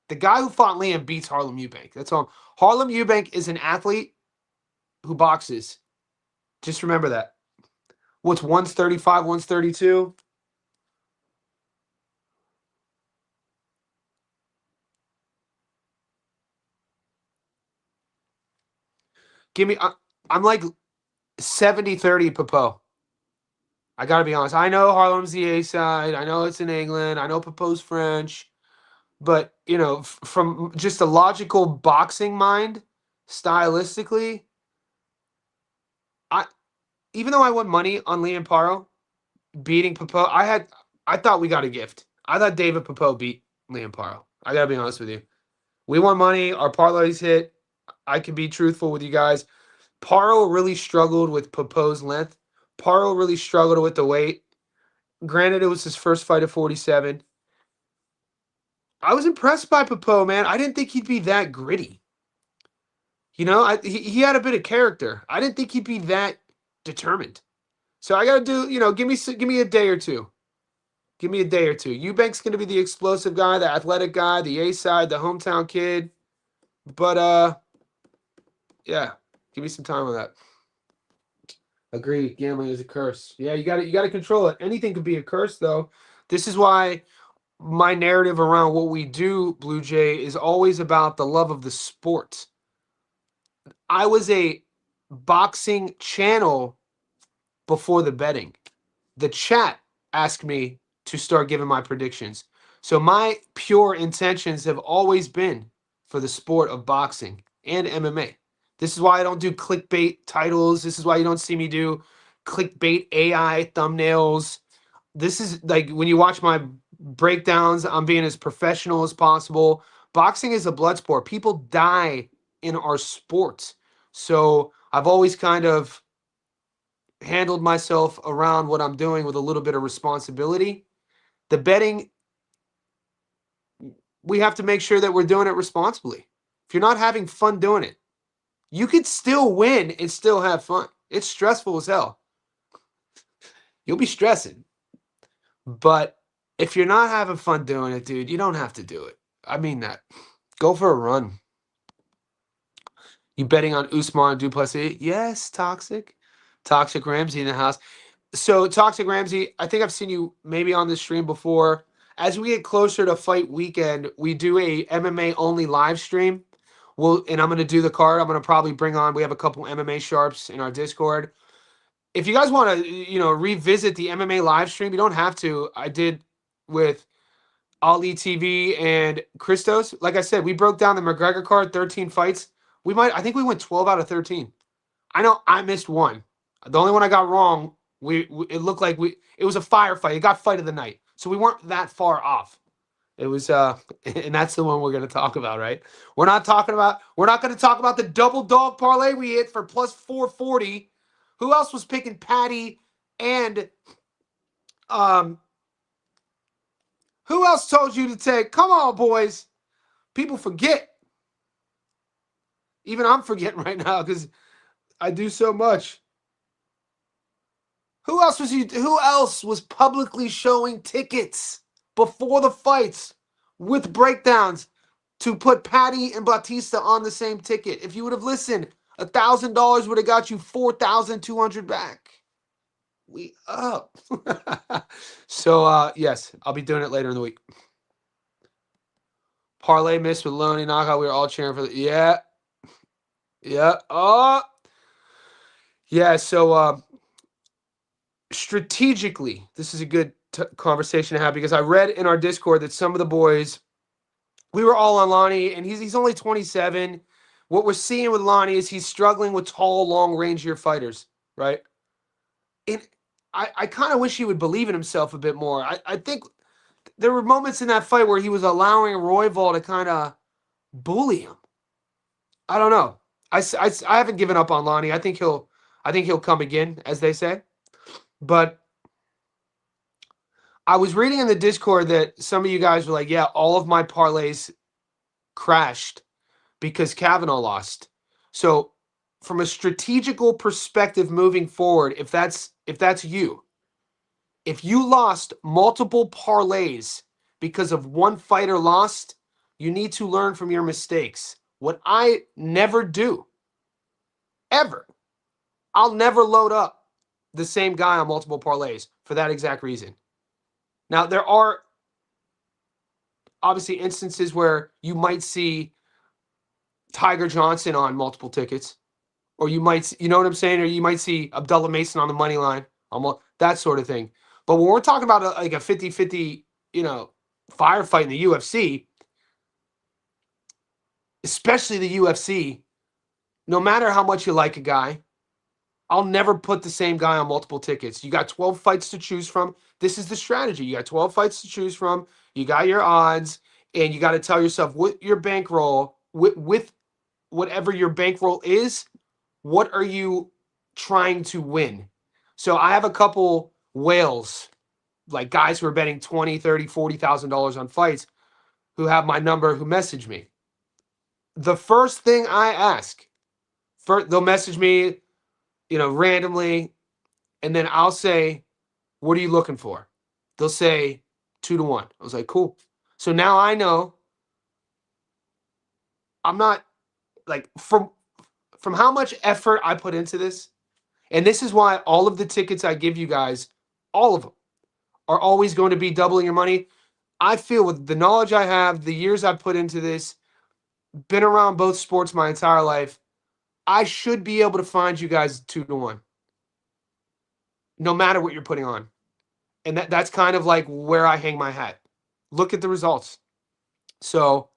the guy who fought Liam beats Harlem Eubank. That's all. Harlem Eubank is an athlete who boxes. Just remember that. What's 135, 132? Give me, I'm like 70-30 Popo. I got to be honest. I know Harlem's the A side. I know it's in England. I know Popo's French. But, you know, from just a logical boxing mind, stylistically, I even though I won money on Liam Paro beating Popo, I thought we got a gift. I thought David Popo beat Liam Paro. I got to be honest with you. We won money. Our parlays hit. I can be truthful with you guys. Paro really struggled with Popo's length. Paro really struggled with the weight. Granted, it was his first fight at 47. I was impressed by Popo, man. I didn't think he'd be that gritty. You know, he had a bit of character. I didn't think he'd be that determined. So I got to do, you know, give me a day or two. Give me a day or two. Eubank's going to be the explosive guy, the athletic guy, the A side, the hometown kid. But yeah, give me some time on that. Agree. Gambling is a curse. Yeah, you got to control it. Anything could be a curse, though. This is why my narrative around what we do, Blue Jay, is always about the love of the sport. I was a boxing channel before the betting. The chat asked me to start giving my predictions. So my pure intentions have always been for the sport of boxing and MMA. This is why I don't do clickbait titles. This is why you don't see me do clickbait AI thumbnails. This is like when you watch my breakdowns, I'm being as professional as possible. Boxing is a blood sport. People die in our sport. So I've always kind of handled myself around what I'm doing with a little bit of responsibility. The betting, we have to make sure that we're doing it responsibly. If you're not having fun doing it, you could still win and still have fun. It's stressful as hell. You'll be stressing. But if you're not having fun doing it, dude, you don't have to do it. I mean that. Go for a run. You betting on Usman Duplessis? Yes, Toxic. Toxic Ramsey in the house. So, Toxic Ramsey, I think I've seen you maybe on the stream before. As we get closer to fight weekend, we do a MMA only live stream. And I'm going to do the card. I'm going to probably bring on, we have a couple MMA sharps in our Discord. If you guys want to, you know, revisit the MMA live stream, you don't have to. I did with Ali TV and Christos. Like I said, we broke down the McGregor card, 13 fights. I think we went 12 out of 13. I know I missed one. The only one I got wrong, it looked like it was a firefight. It got fight of the night. So we weren't that far off. It was and that's the one we're going to talk about, right? We're not going to talk about the double dog parlay we hit for plus 440. Who else was picking Patty and who else told you to take? Come on, boys. People forget. Even I'm forgetting right now because I do so much. Who else was publicly showing tickets before the fights with breakdowns to put Patty and Batista on the same ticket? If you would have listened, $1,000 would have got you 4,200 back. We up. So yes, I'll be doing it later in the week. Parlay miss with Loney knockout. We were all cheering for the yeah. Oh yeah. So strategically, this is a good conversation to have because I read in our Discord that some of the boys, we were all on Lonnie, and he's only 27. What we're seeing with Lonnie is he's struggling with tall, long rangier fighters, right? And I kind of wish he would believe in himself a bit more. I think there were moments in that fight where he was allowing Royval to kind of bully him. I don't know. I haven't given up on Lonnie. I think he'll come again, as they say. But I was reading in the Discord that some of you guys were like, yeah, all of my parlays crashed because Kavanaugh lost. So from a strategical perspective moving forward, if that's you, if you lost multiple parlays because of one fighter lost, you need to learn from your mistakes. What I never do, ever, I'll never load up the same guy on multiple parlays for that exact reason. Now, there are obviously instances where you might see Tiger Johnson on multiple tickets, or you might, you know what I'm saying? Or you might see Abdullah Mason on the money line, that sort of thing. But when we're talking about like a 50-50, firefight in the UFC, especially the UFC, no matter how much you like a guy, I'll never put the same guy on multiple tickets. You got 12 fights to choose from. This is the strategy. You got 12 fights to choose from. You got your odds, and you got to tell yourself what your bankroll, with whatever your bankroll is, what are you trying to win? So I have a couple whales, like guys who are betting 20, 30, $40,000 on fights, who have my number, who message me. The first thing I ask, they'll message me, randomly, and then I'll say, what are you looking for? They'll say 2-1. I was like, cool. So now I know I'm not, like, from how much effort I put into this. And this is why all of the tickets I give you guys, all of them, are always going to be doubling your money. I feel with the knowledge I have, the years I've put into this, been around both sports my entire life, I should be able to find you guys 2-1, no matter what you're putting on. And that's kind of like where I hang my hat. Look at the results. So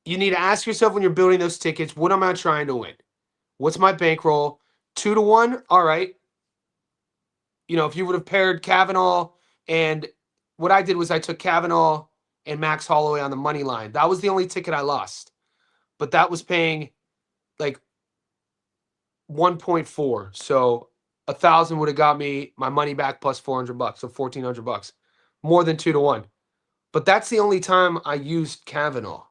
you need to ask yourself when you're building those tickets, what am I trying to win? What's my bankroll? 2-1, all right. If you would have paired Kavanaugh, and what I did was I took Kavanaugh and Max Holloway on the money line. That was the only ticket I lost. But that was paying like 1.4. So 1,000 would have got me my money back plus $400, so $1,400, more than 2-1. But that's the only time I used Kavanaugh.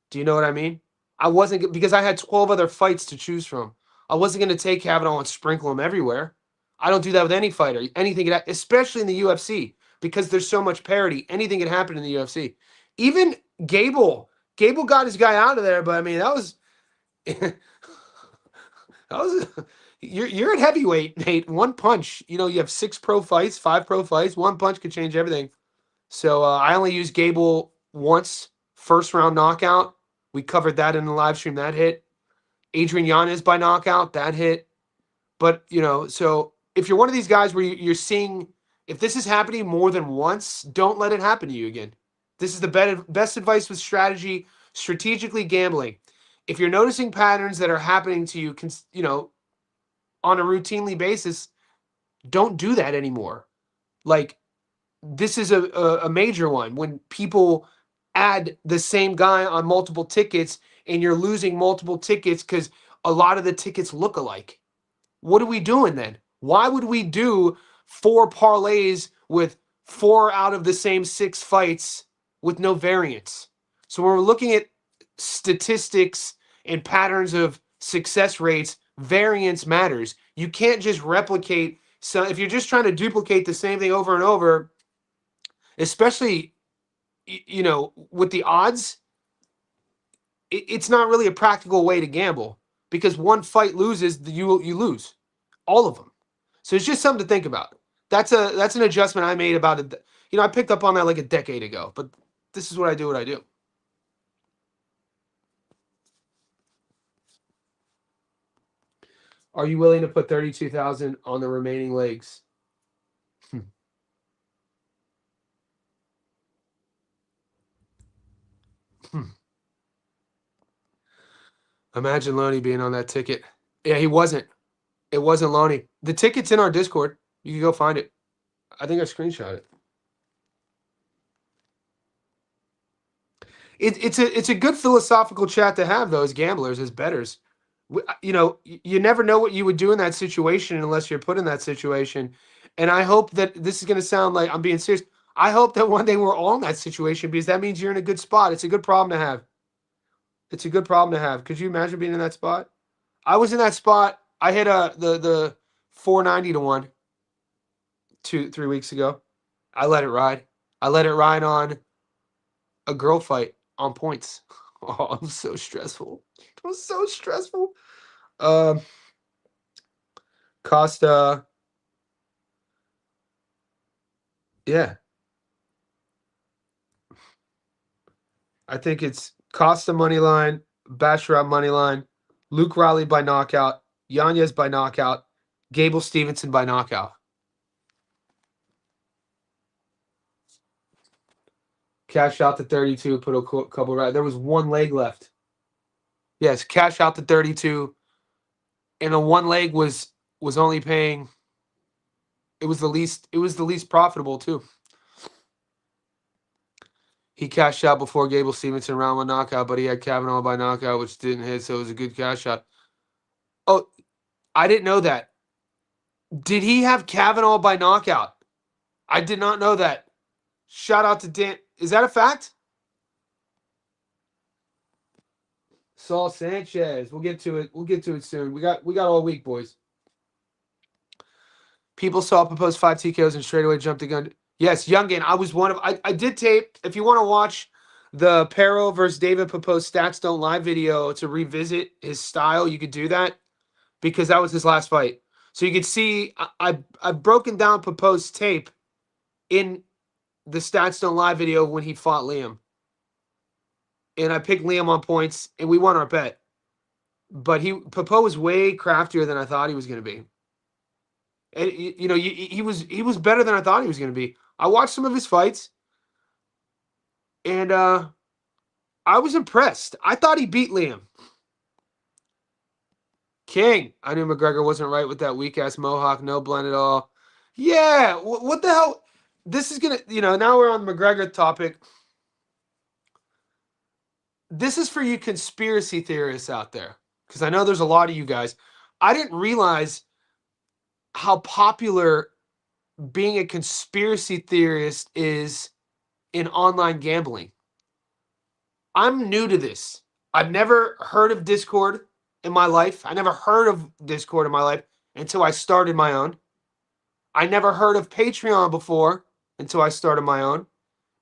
Do you know what I mean? I wasn't, because I had 12 other fights to choose from. I wasn't going to take Kavanaugh and sprinkle him everywhere. I don't do that with any fighter. Anything, especially in the UFC, because there's so much parity. Anything can happen in the UFC. Even Gable got his guy out of there, but I mean, that was you're at heavyweight, Nate. One punch, you have 6 pro fights, 5 pro fights. One punch could change everything. So I only used Gable once, first round knockout. We covered that in the live stream. That hit. Adrian Yanez by knockout. That hit. But, so if you're one of these guys where you're seeing, if this is happening more than once, don't let it happen to you again. This is the best advice with strategy, strategically gambling. If you're noticing patterns that are happening to you, on a routinely basis, don't do that anymore. Like, this is a major one. When people add the same guy on multiple tickets and you're losing multiple tickets because a lot of the tickets look alike. What are we doing then? Why would we do 4 parlays with 4 out of the same 6 fights with no variance? So when we're looking at statistics and patterns of success rates, variance matters. You can't just replicate. So if you're just trying to duplicate the same thing over and over, especially with the odds, it's not really a practical way to gamble because one fight loses, you lose all of them. So it's just something to think about. That's an adjustment I made about it. I picked up on that like a decade ago, but this is what I do. What I do. Are you willing to put 32,000 on the remaining legs? Imagine Loney being on that ticket. Yeah, he wasn't. It wasn't Loney. The ticket's in our Discord. You can go find it. I think I screenshot it. It's a good philosophical chat to have though, as gamblers, as bettors. You never know what you would do in that situation unless you're put in that situation. And I hope that this is going to sound like I'm being serious. I hope that one day we're all in that situation because that means you're in a good spot. It's a good problem to have. It's a good problem to have. Could you imagine being in that spot? I was in that spot. I hit the 490 to 1 3 weeks ago. I let it ride. I let it ride on a girl fight on points. Oh, I'm so stressful. It was so stressful. Costa. Yeah. I think it's Costa money line, Basharat money line, Luke Riley by knockout, Yanez by knockout, Gable Stevenson by knockout. Cash out to 32, put a couple right. There was one leg left. Yes, cash out to 32. And the one leg was only paying. It was the least profitable too. He cashed out before Gable Stevenson round one knockout, but he had Kavanaugh by knockout, which didn't hit, so it was a good cash out. Oh, I didn't know that. Did he have Kavanaugh by knockout? I did not know that. Shout out to Dan. Is that a fact? Saul Sanchez. We'll get to it. We'll get to it soon. We got all week, boys. People saw proposed 5 TKOs and straight away jumped the gun. Yes, Youngin. I was one of. I did tape. If you want to watch the Pero versus David Popose Stats Don't Lie video to revisit his style, you could do that because that was his last fight. So you could see I've broken down Popose's tape in the Stats Don't Lie video when he fought Liam. And I picked Liam on points, and we won our bet. But Popo was way craftier than I thought he was going to be. And he was better than I thought he was going to be. I watched some of his fights, and I was impressed. I thought he beat Liam. King. I knew McGregor wasn't right with that weak ass mohawk, no blend at all. Yeah, what the hell? This is gonna, now we're on the McGregor topic. This is for you conspiracy theorists out there, because I know there's a lot of you guys. I didn't realize how popular being a conspiracy theorist is in online gambling. I'm new to this. I've never heard of Discord in my life. I never heard of Discord in my life until I started my own. I never heard of Patreon before until I started my own.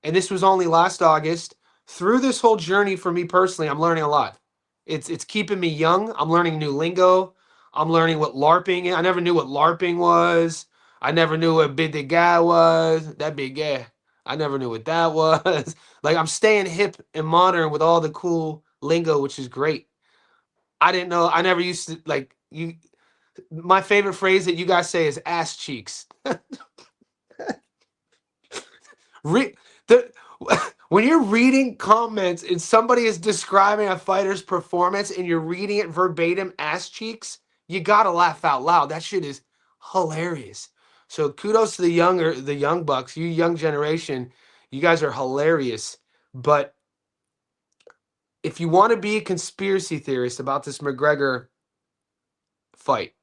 And this was only last August. Through this whole journey for me personally, I'm learning a lot. It's keeping me young. I'm learning new lingo. I'm learning what LARPing is. I never knew what LARPing was. I never knew what big the guy was. That big guy. I never knew what that was. Like, I'm staying hip and modern with all the cool lingo, which is great. I didn't know. I never used to, like, you. My favorite phrase that you guys say is ass cheeks. When you're reading comments and somebody is describing a fighter's performance and you're reading it verbatim, ass cheeks, you gotta laugh out loud. That shit is hilarious. So kudos to the young bucks, you young generation. You guys are hilarious. But if you want to be a conspiracy theorist about this McGregor fight,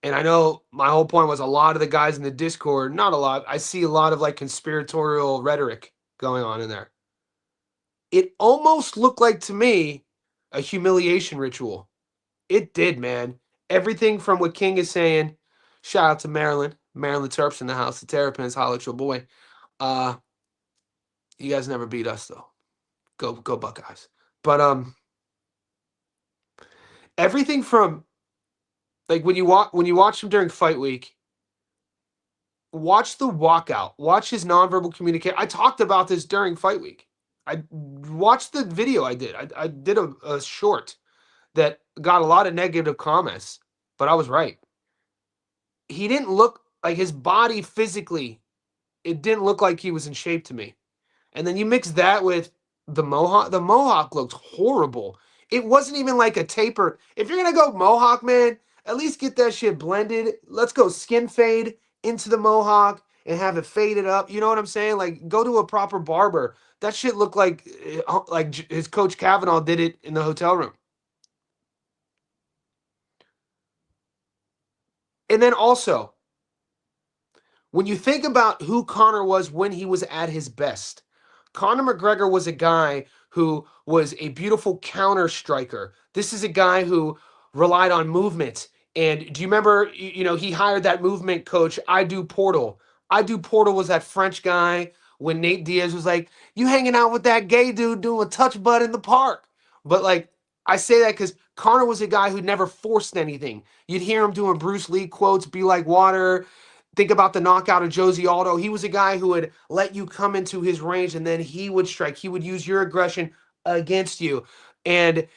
and I know my whole point was a lot of the guys in the Discord, not a lot, I see a lot of like conspiratorial rhetoric going on in there. It almost looked like to me a humiliation ritual. It did, man. Everything from what King is saying. Shout out to Maryland. Maryland Terps in the house. The Terrapins, holla at your boy. Uh, you guys never beat us though. Go Buckeyes. But everything from like when you watch him during fight week, watch the walkout, watch his nonverbal communication. I talked about this during fight week. I watched the video I did. I did a short that got a lot of negative comments, but I was right. He didn't look like his body physically, it didn't look like he was in shape to me. And then you mix that with the mohawk. The mohawk looked horrible. It wasn't even like a taper. If you're gonna go mohawk, man, at least get that shit blended. Let's go skin fade into the mohawk and have it faded up. You know what I'm saying? Like go to a proper barber. That shit looked like his coach Kavanaugh did it in the hotel room. And then also, when you think about who Conor was when he was at his best, Conor McGregor was a guy who was a beautiful counter striker. This is a guy who relied on movement. And do you remember, he hired that movement coach, I do Portal. I do Portal was that French guy when Nate Diaz was like, you hanging out with that gay dude doing touch butt in the park. But like, I say that because Conor was a guy who never forced anything. You'd hear him doing Bruce Lee quotes, be like water. Think about the knockout of Josie Aldo. He was a guy who would let you come into his range and then he would strike. He would use your aggression against you. And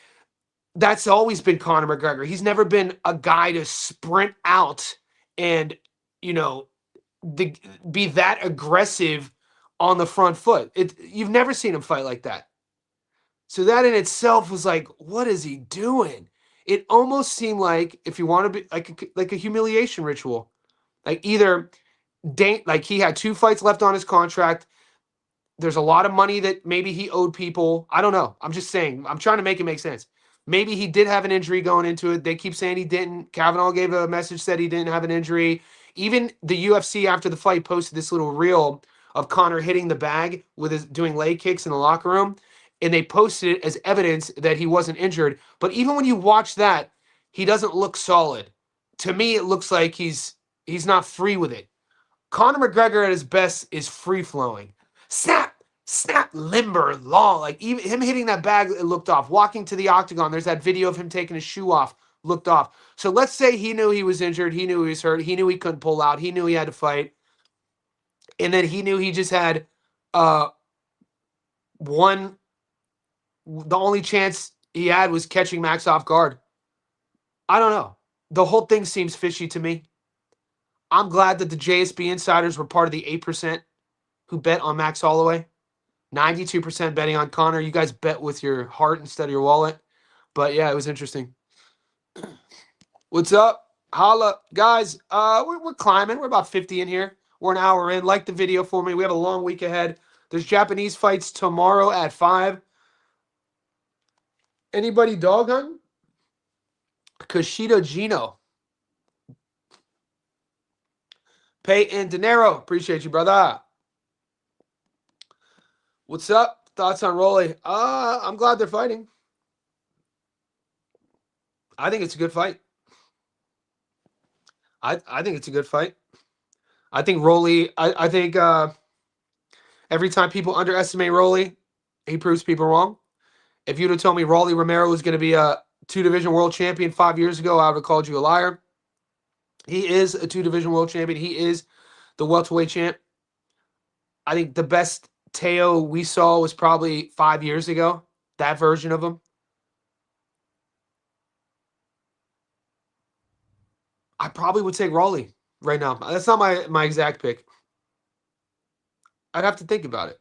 that's always been Conor McGregor. He's never been a guy to sprint out and, you know, be that aggressive on the front foot. You've never seen him fight like that. So that in itself was like, what is he doing? It almost seemed like, if you want to be like a humiliation ritual, like either like he had 2 fights left on his contract. There's a lot of money that maybe he owed people. I don't know. I'm just saying. I'm trying to make it make sense. Maybe he did have an injury going into it. They keep saying he didn't. Kavanaugh gave a message, said he didn't have an injury. Even the UFC after the fight posted this little reel of Conor hitting the bag with his doing leg kicks in the locker room, and they posted it as evidence that he wasn't injured. But even when you watch that, he doesn't look solid. To me, it looks like he's not free with it. Conor McGregor at his best is free flowing. Snap, snap, limber, long. Like even him hitting that bag, it looked off. Walking to the octagon, there's that video of him taking his shoe off, looked off. So let's say he knew he was injured, he knew he was hurt, he knew he couldn't pull out, he knew he had to fight, and then he knew he just had uh one. The only chance he had was catching Max off guard. I don't know. The whole thing seems fishy to me. I'm glad that the JSB insiders were part of the 8% who bet on Max Holloway. 92% betting on Conor. You guys bet with your heart instead of your wallet. But yeah, it was interesting. What's up? Holla. Guys, we're climbing. We're about 50 in here. We're an hour in. Like the video for me. We have a long week ahead. There's Japanese fights tomorrow at 5. Anybody dog hunting? Kushida Gino. Peyton Dinero. Appreciate you, brother. What's up? Thoughts on Rolly? I'm glad they're fighting. I think it's a good fight. I think it's a good fight. I think Rolly. I think every time people underestimate Rolly, he proves people wrong. If you'd have told me Rolly Romero was going to be a 2-division world champion 5 years ago, I would have called you a liar. He is a 2-division world champion. He is the welterweight champ. I think the best Teo we saw was probably 5 years ago. That version of him. I probably would take Rolly right now. That's not my exact pick. I'd have to think about it.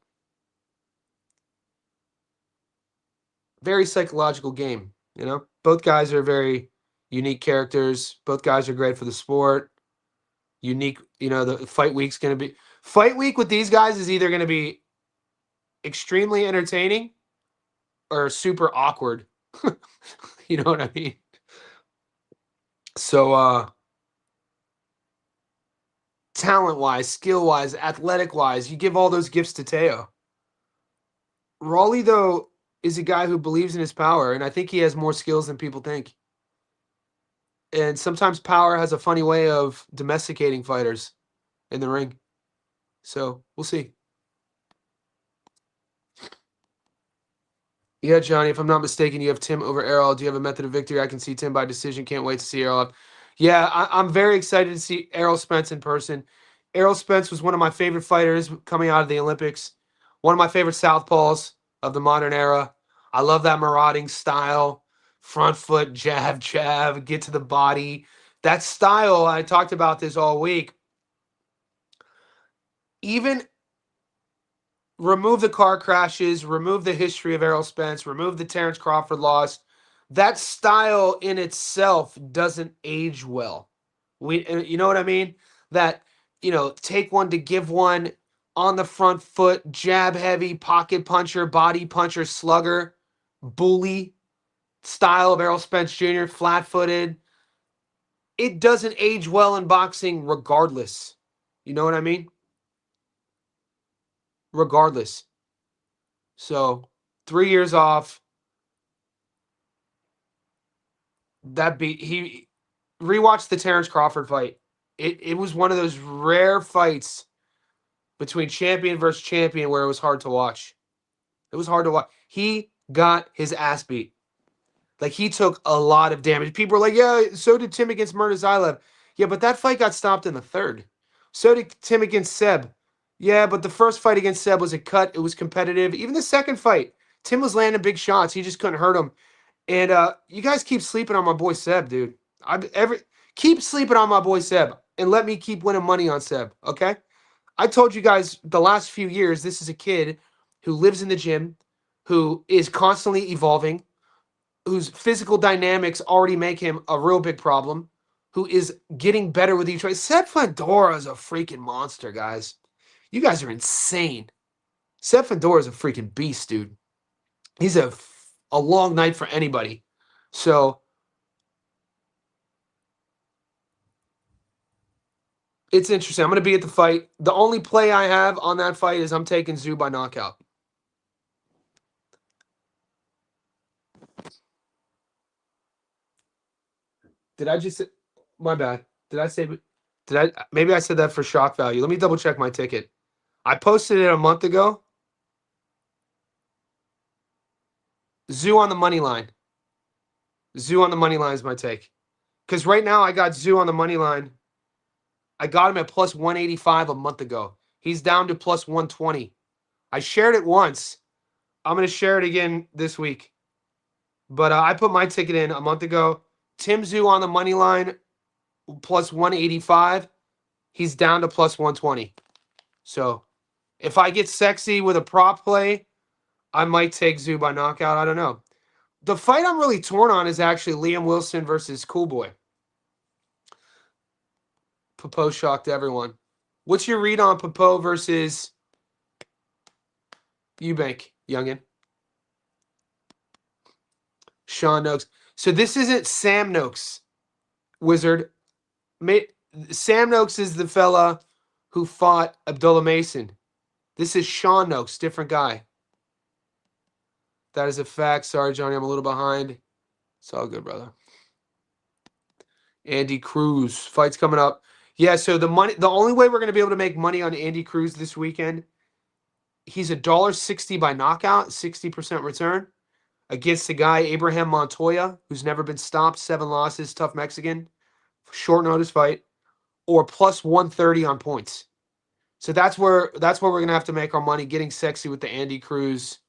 Very psychological game, you know? Both guys are very unique characters. Both guys are great for the sport. Unique, the fight week's going to be fight week with these guys is either going to be extremely entertaining or super awkward. You know what I mean? So talent-wise, skill-wise, athletic-wise, you give all those gifts to Teo. Raleigh, though, is a guy who believes in his power, and I think he has more skills than people think. And sometimes power has a funny way of domesticating fighters in the ring. So we'll see. Yeah, Johnny, if I'm not mistaken, you have Tim over Errol. Do you have a method of victory? I can see Tim by decision. Can't wait to see Errol. Yeah, I'm very excited to see Errol Spence in person. Errol Spence was one of my favorite fighters coming out of the Olympics. One of my favorite southpaws of the modern era. I love that marauding style. Front foot, jab, jab, get to the body. That style, I talked about this all week. Even remove the car crashes, remove the history of Errol Spence, remove the Terrence Crawford loss. That style in itself doesn't age well. You know what I mean? That, take one to give one on the front foot, jab heavy, pocket puncher, body puncher, slugger, bully style of Errol Spence Jr., flat footed. It doesn't age well in boxing regardless. You know what I mean? Regardless. So 3 years off. That beat he rewatched the Terrence Crawford fight. It was one of those rare fights between champion versus champion where it was hard to watch. It was hard to watch. He got his ass beat. Like, he took a lot of damage. People were like, yeah, so did Tim against Murtazaev. Yeah, but that fight got stopped in the third. So did Tim against Seb. Yeah, but the first fight against Seb was a cut. It was competitive. Even the second fight, Tim was landing big shots. He just couldn't hurt him. And you guys keep sleeping on my boy Seb, dude. Keep sleeping on my boy Seb and let me keep winning money on Seb, okay? I told you guys the last few years this is a kid who lives in the gym, who is constantly evolving, whose physical dynamics already make him a real big problem, who is getting better with each fight. Seb Fedora is a freaking monster, guys. You guys are insane. Seb Fedora is a freaking beast, dude. He's a long night for anybody. So it's interesting. I'm going to be at the fight. The only play I have on that fight is I'm taking Zoo by knockout. Did I just? My bad. Did I say? Did I? Maybe I said that for shock value. Let me double check my ticket. I posted it a month ago. Zoo on the money line. Zoo on the money line is my take. Because right now I got Zoo on the money line. I got him at plus 185 a month ago. He's down to plus 120. I shared it once. I'm going to share it again this week. But I put my ticket in a month ago. Tim Zoo on the money line, plus 185. He's down to plus 120. So if I get sexy with a prop play, I might take Zoo by knockout. I don't know. The fight I'm really torn on is actually Liam Wilson versus Coolboy. Popo shocked everyone. What's your read on Popo versus Eubank, youngin? Sean Noakes. So this isn't Sam Noakes, Wizard. Sam Noakes is the fella who fought Abdullah Mason. This is Sean Noakes, different guy. That is a fact. Sorry, Johnny, I'm a little behind. It's all good, brother. Andy Cruz. Fight's coming up. Yeah, so the only way we're going to be able to make money on Andy Cruz this weekend, he's $1.60 by knockout, 60% return, against the guy Abraham Montoya, who's never been stopped, 7 losses, tough Mexican, short notice fight, or plus 130 on points. So that's where we're gonna have to make our money, getting sexy with the Andy Cruz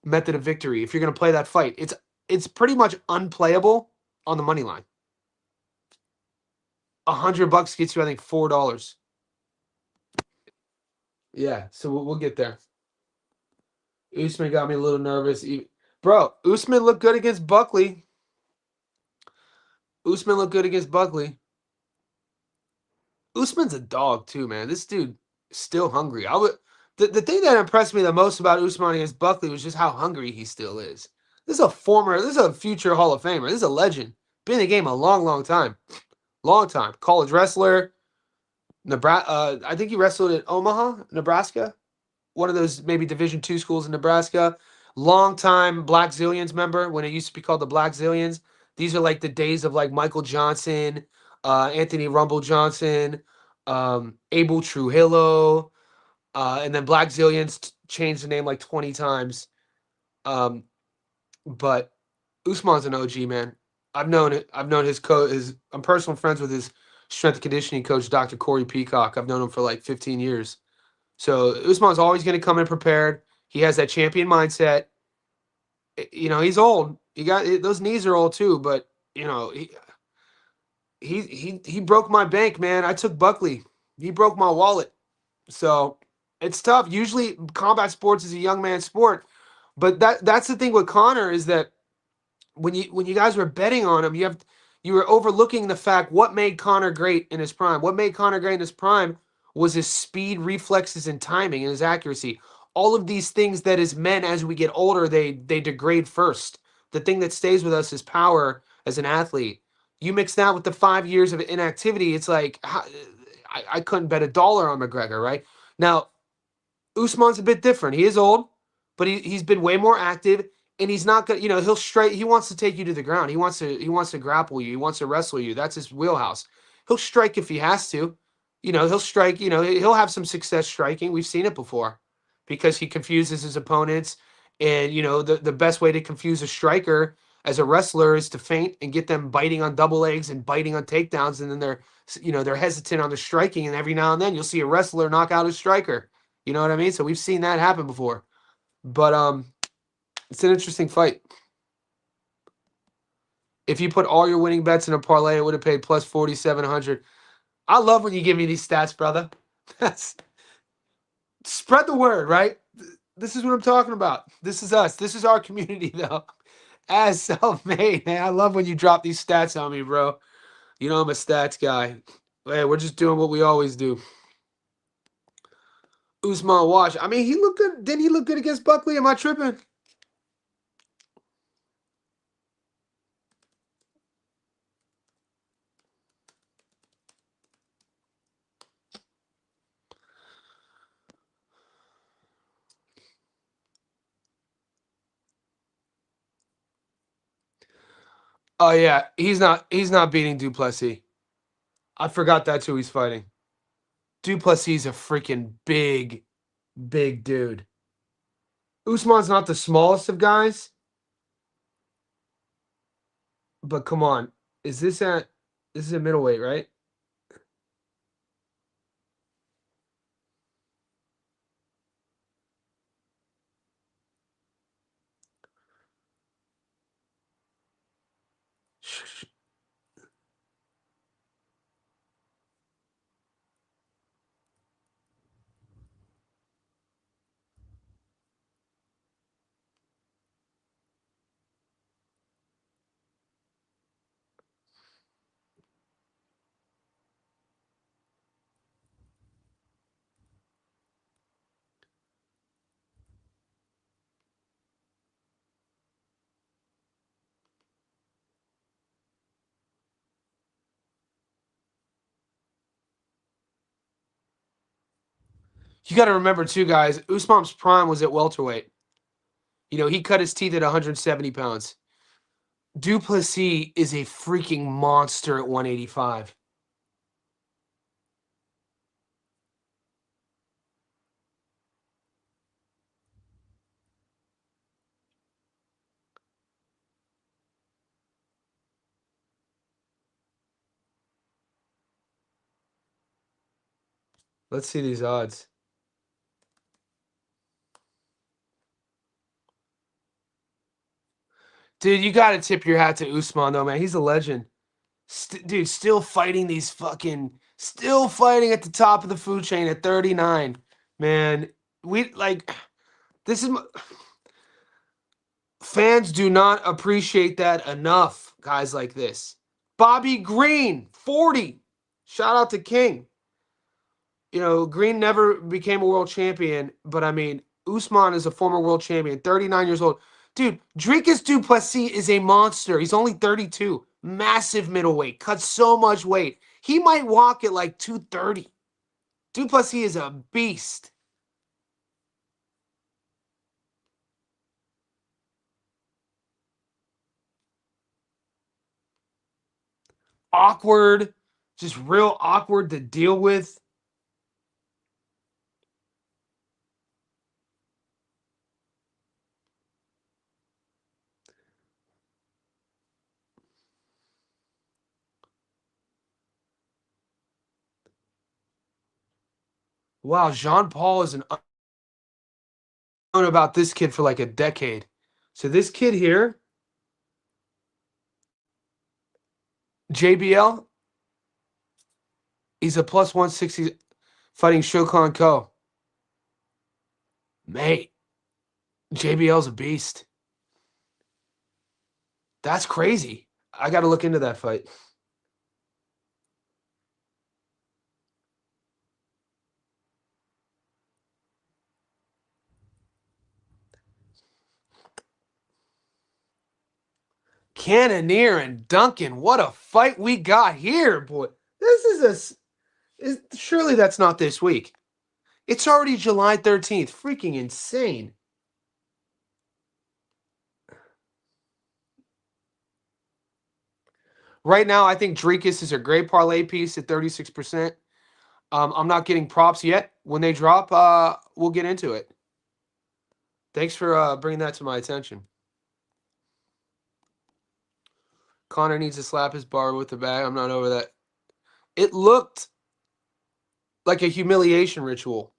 method of victory. If you're gonna play that fight, it's pretty much unplayable on the money line. $100 gets you, I think, $4. Yeah, so we'll get there. Usman got me a little nervous. Bro, Usman looked good against Buckley. Usman's a dog too, man. This dude is still hungry. The thing that impressed me the most about Usman against Buckley was just how hungry he still is. This is a future Hall of Famer. This is a legend. Been in the game a long, long time. Long time. College wrestler. Nebraska. I think he wrestled in Omaha, Nebraska. one of those maybe Division II schools in Nebraska. Longtime Black Zillions member when it used to be called the Black Zillions. These are like the days of like Michael Johnson, Anthony Rumble Johnson, Abel Trujillo, and then Black Zillions changed the name like 20 times. But Usman's an OG, man. I've known it. I've known his coach. I'm personal friends with his strength and conditioning coach, Dr. Corey Peacock. I've known him for like 15 years. So Usman's always going to come in prepared. He has that champion mindset. He's old. Those knees are old too, but he broke my bank, man. I took Buckley. He broke my wallet. So it's tough. Usually combat sports is a young man's sport. But that's the thing with Connor is that when you guys were betting on him, you were overlooking the fact what made Connor great in his prime. What made Connor great in his prime was his speed, reflexes, and timing and his accuracy. All of these things that as men, as we get older, they degrade first. The thing that stays with us is power as an athlete. You mix that with the 5 years of inactivity, it's like I couldn't bet $1 on McGregor, right? Now, Usman's a bit different. He is old, but he's been way more active, and he's not gonna, he'll straight. He wants to take you to the ground. He wants to grapple you. He wants to wrestle you. That's his wheelhouse. He'll strike if he has to. He'll strike. He'll have some success striking. We've seen it before, because he confuses his opponents. And the best way to confuse a striker as a wrestler is to feint and get them biting on double legs and biting on takedowns, and then they're hesitant on the striking, and every now and then you'll see a wrestler knock out a striker. You know what I mean? So we've seen that happen before. But it's an interesting fight. If you put all your winning bets in a parlay, it would have paid plus 4,700. I love when you give me these stats, brother. That's spread the word, right? This is what I'm talking about. This is us. This is our community, though. As self-made, man. I love when you drop these stats on me, bro. I'm a stats guy. Hey, we're just doing what we always do. Usman Wash. I mean, he looked good. Didn't he look good against Buckley? Am I tripping? Oh yeah, he's not beating Duplessis. I forgot that's who he's fighting. Duplessis is a freaking big, big dude. Usman's not the smallest of guys, but come on. This is a middleweight, right? You got to remember too, guys. Usman's prime was at welterweight. He cut his teeth at 170 pounds. Duplessis is a freaking monster at 185. Let's see these odds. Dude, you got to tip your hat to Usman, though, man. He's a legend. Dude, still fighting still fighting at the top of the food chain at 39. Man, this is, fans do not appreciate that enough, guys like this. Bobby Green, 40. Shout out to King. Green never became a world champion, but I mean, Usman is a former world champion, 39 years old. Dude, Dricus Du Plessis is a monster. He's only 32. Massive middleweight. Cuts so much weight. He might walk at like 230. Du Plessis is a beast. awkward, just real awkward to deal with. Wow, Jean Paul is an unknown about this kid for like a decade. So this kid here, JBL, he's a plus 160 fighting Shokan Ko. Mate, JBL's a beast. That's crazy. I got to look into that fight. Cannonier and Duncan, what a fight we got here, boy. This surely that's not this week. It's already July 13th. Freaking insane. Right now, I think Drinkus is a great parlay piece at 36%. I'm not getting props yet. When they drop, we'll get into it. Thanks for bringing that to my attention. Connor needs to slap his bar with the bag. I'm not over that. It looked like a humiliation ritual.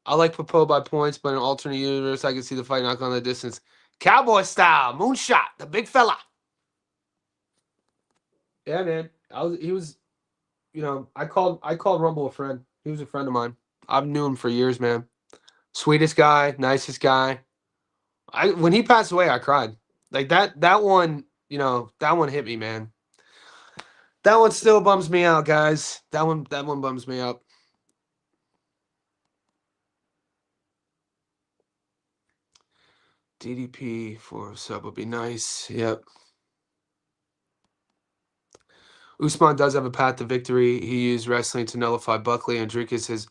I like Popo by points, but in an alternate universe, I can see the fight knock on the distance. Cowboy style, moonshot, the big fella. Yeah, man. He was, I called Rumble a friend. He was a friend of mine. I've known him for years, man. Sweetest guy, nicest guy. When he passed away, I cried. Like that one, that one hit me, man. That one still bums me out, guys. That one bums me out. DDP for a sub would be nice. Yep. Usman does have a path to victory. He used wrestling to nullify Buckley, and Dricus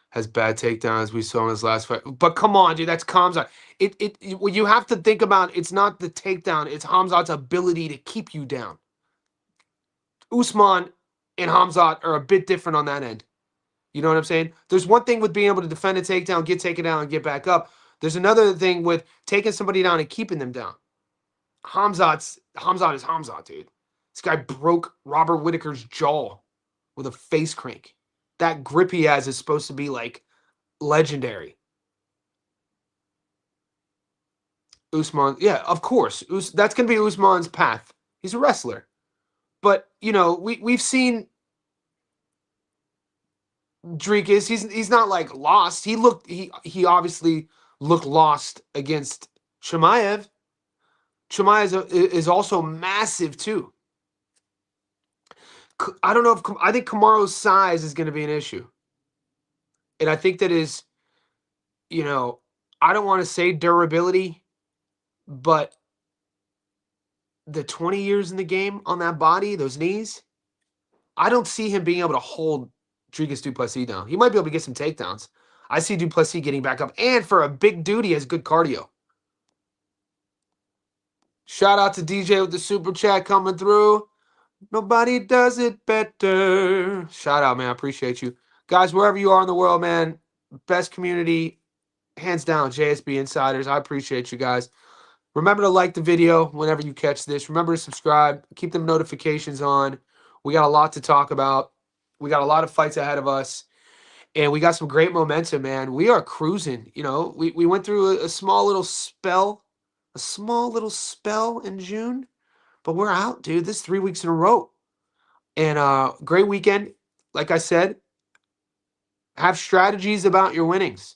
has bad takedowns. We saw in his last fight. But come on, dude, that's Khamzat. What you have to think about, it's not the takedown, it's Khamzat's ability to keep you down. Usman and Khamzat are a bit different on that end. You know what I'm saying? There's one thing with being able to defend a takedown, get taken down, and get back up. There's another thing with taking somebody down and keeping them down. Khamzat is Khamzat, dude. This guy broke Robert Whittaker's jaw with a face crank. That grip he has is supposed to be like legendary. Usman, yeah, of course. That's going to be Usman's path. He's a wrestler. But, we've seen Dricus. He's not like lost. He obviously looked lost against Chimaev. Chimaev is also massive too. I don't know if I think Kamaru's size is going to be an issue, and I think that is, I don't want to say durability, but the 20 years in the game on that body, those knees, I don't see him being able to hold Dricus du Plessis down. He might be able to get some takedowns. I see du Plessis getting back up, and for a big dude, he has good cardio. Shout out to DJ with the super chat coming through. Nobody does it better. Shout out, man. I appreciate you. Guys, wherever you are in the world, man, best community, hands down, JSB Insiders. I appreciate you guys. Remember to like the video whenever you catch this. Remember to subscribe. Keep the notifications on. We got a lot to talk about. We got a lot of fights ahead of us. And we got some great momentum, man. We are cruising. We went through a small little spell in June. But we're out, dude. This is 3 weeks in a row. And great weekend. Like I said, have strategies about your winnings.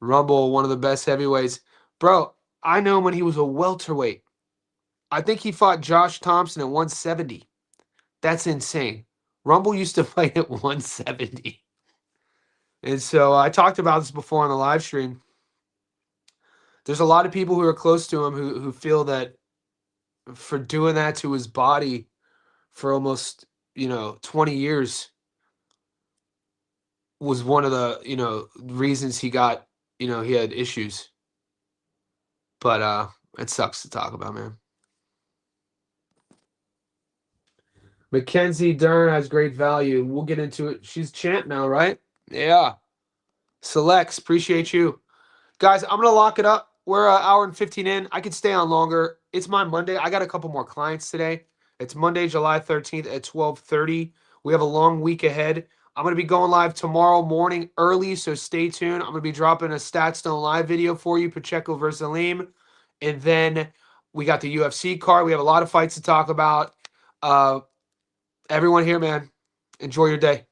Rumble, one of the best heavyweights. Bro, I know him when he was a welterweight. I think he fought Josh Thompson at 170. That's insane. Rumble used to fight at 170. And so I talked about this before on the live stream. There's a lot of people who are close to him who feel that for doing that to his body for almost, 20 years was one of the, reasons he got, he had issues. But it sucks to talk about, man. Mackenzie Dern has great value. We'll get into it. She's champ now, right? Yeah. Selects. Appreciate you. Guys, I'm going to lock it up. We're an hour and 15 in. I could stay on longer. It's my Monday. I got a couple more clients today. It's Monday, July 13th at 12:30. We have a long week ahead. I'm going to be going live tomorrow morning early, so stay tuned. I'm going to be dropping a Statstone live video for you, Pacheco versus Aleem. And then we got the UFC card. We have a lot of fights to talk about. Everyone here, man, enjoy your day.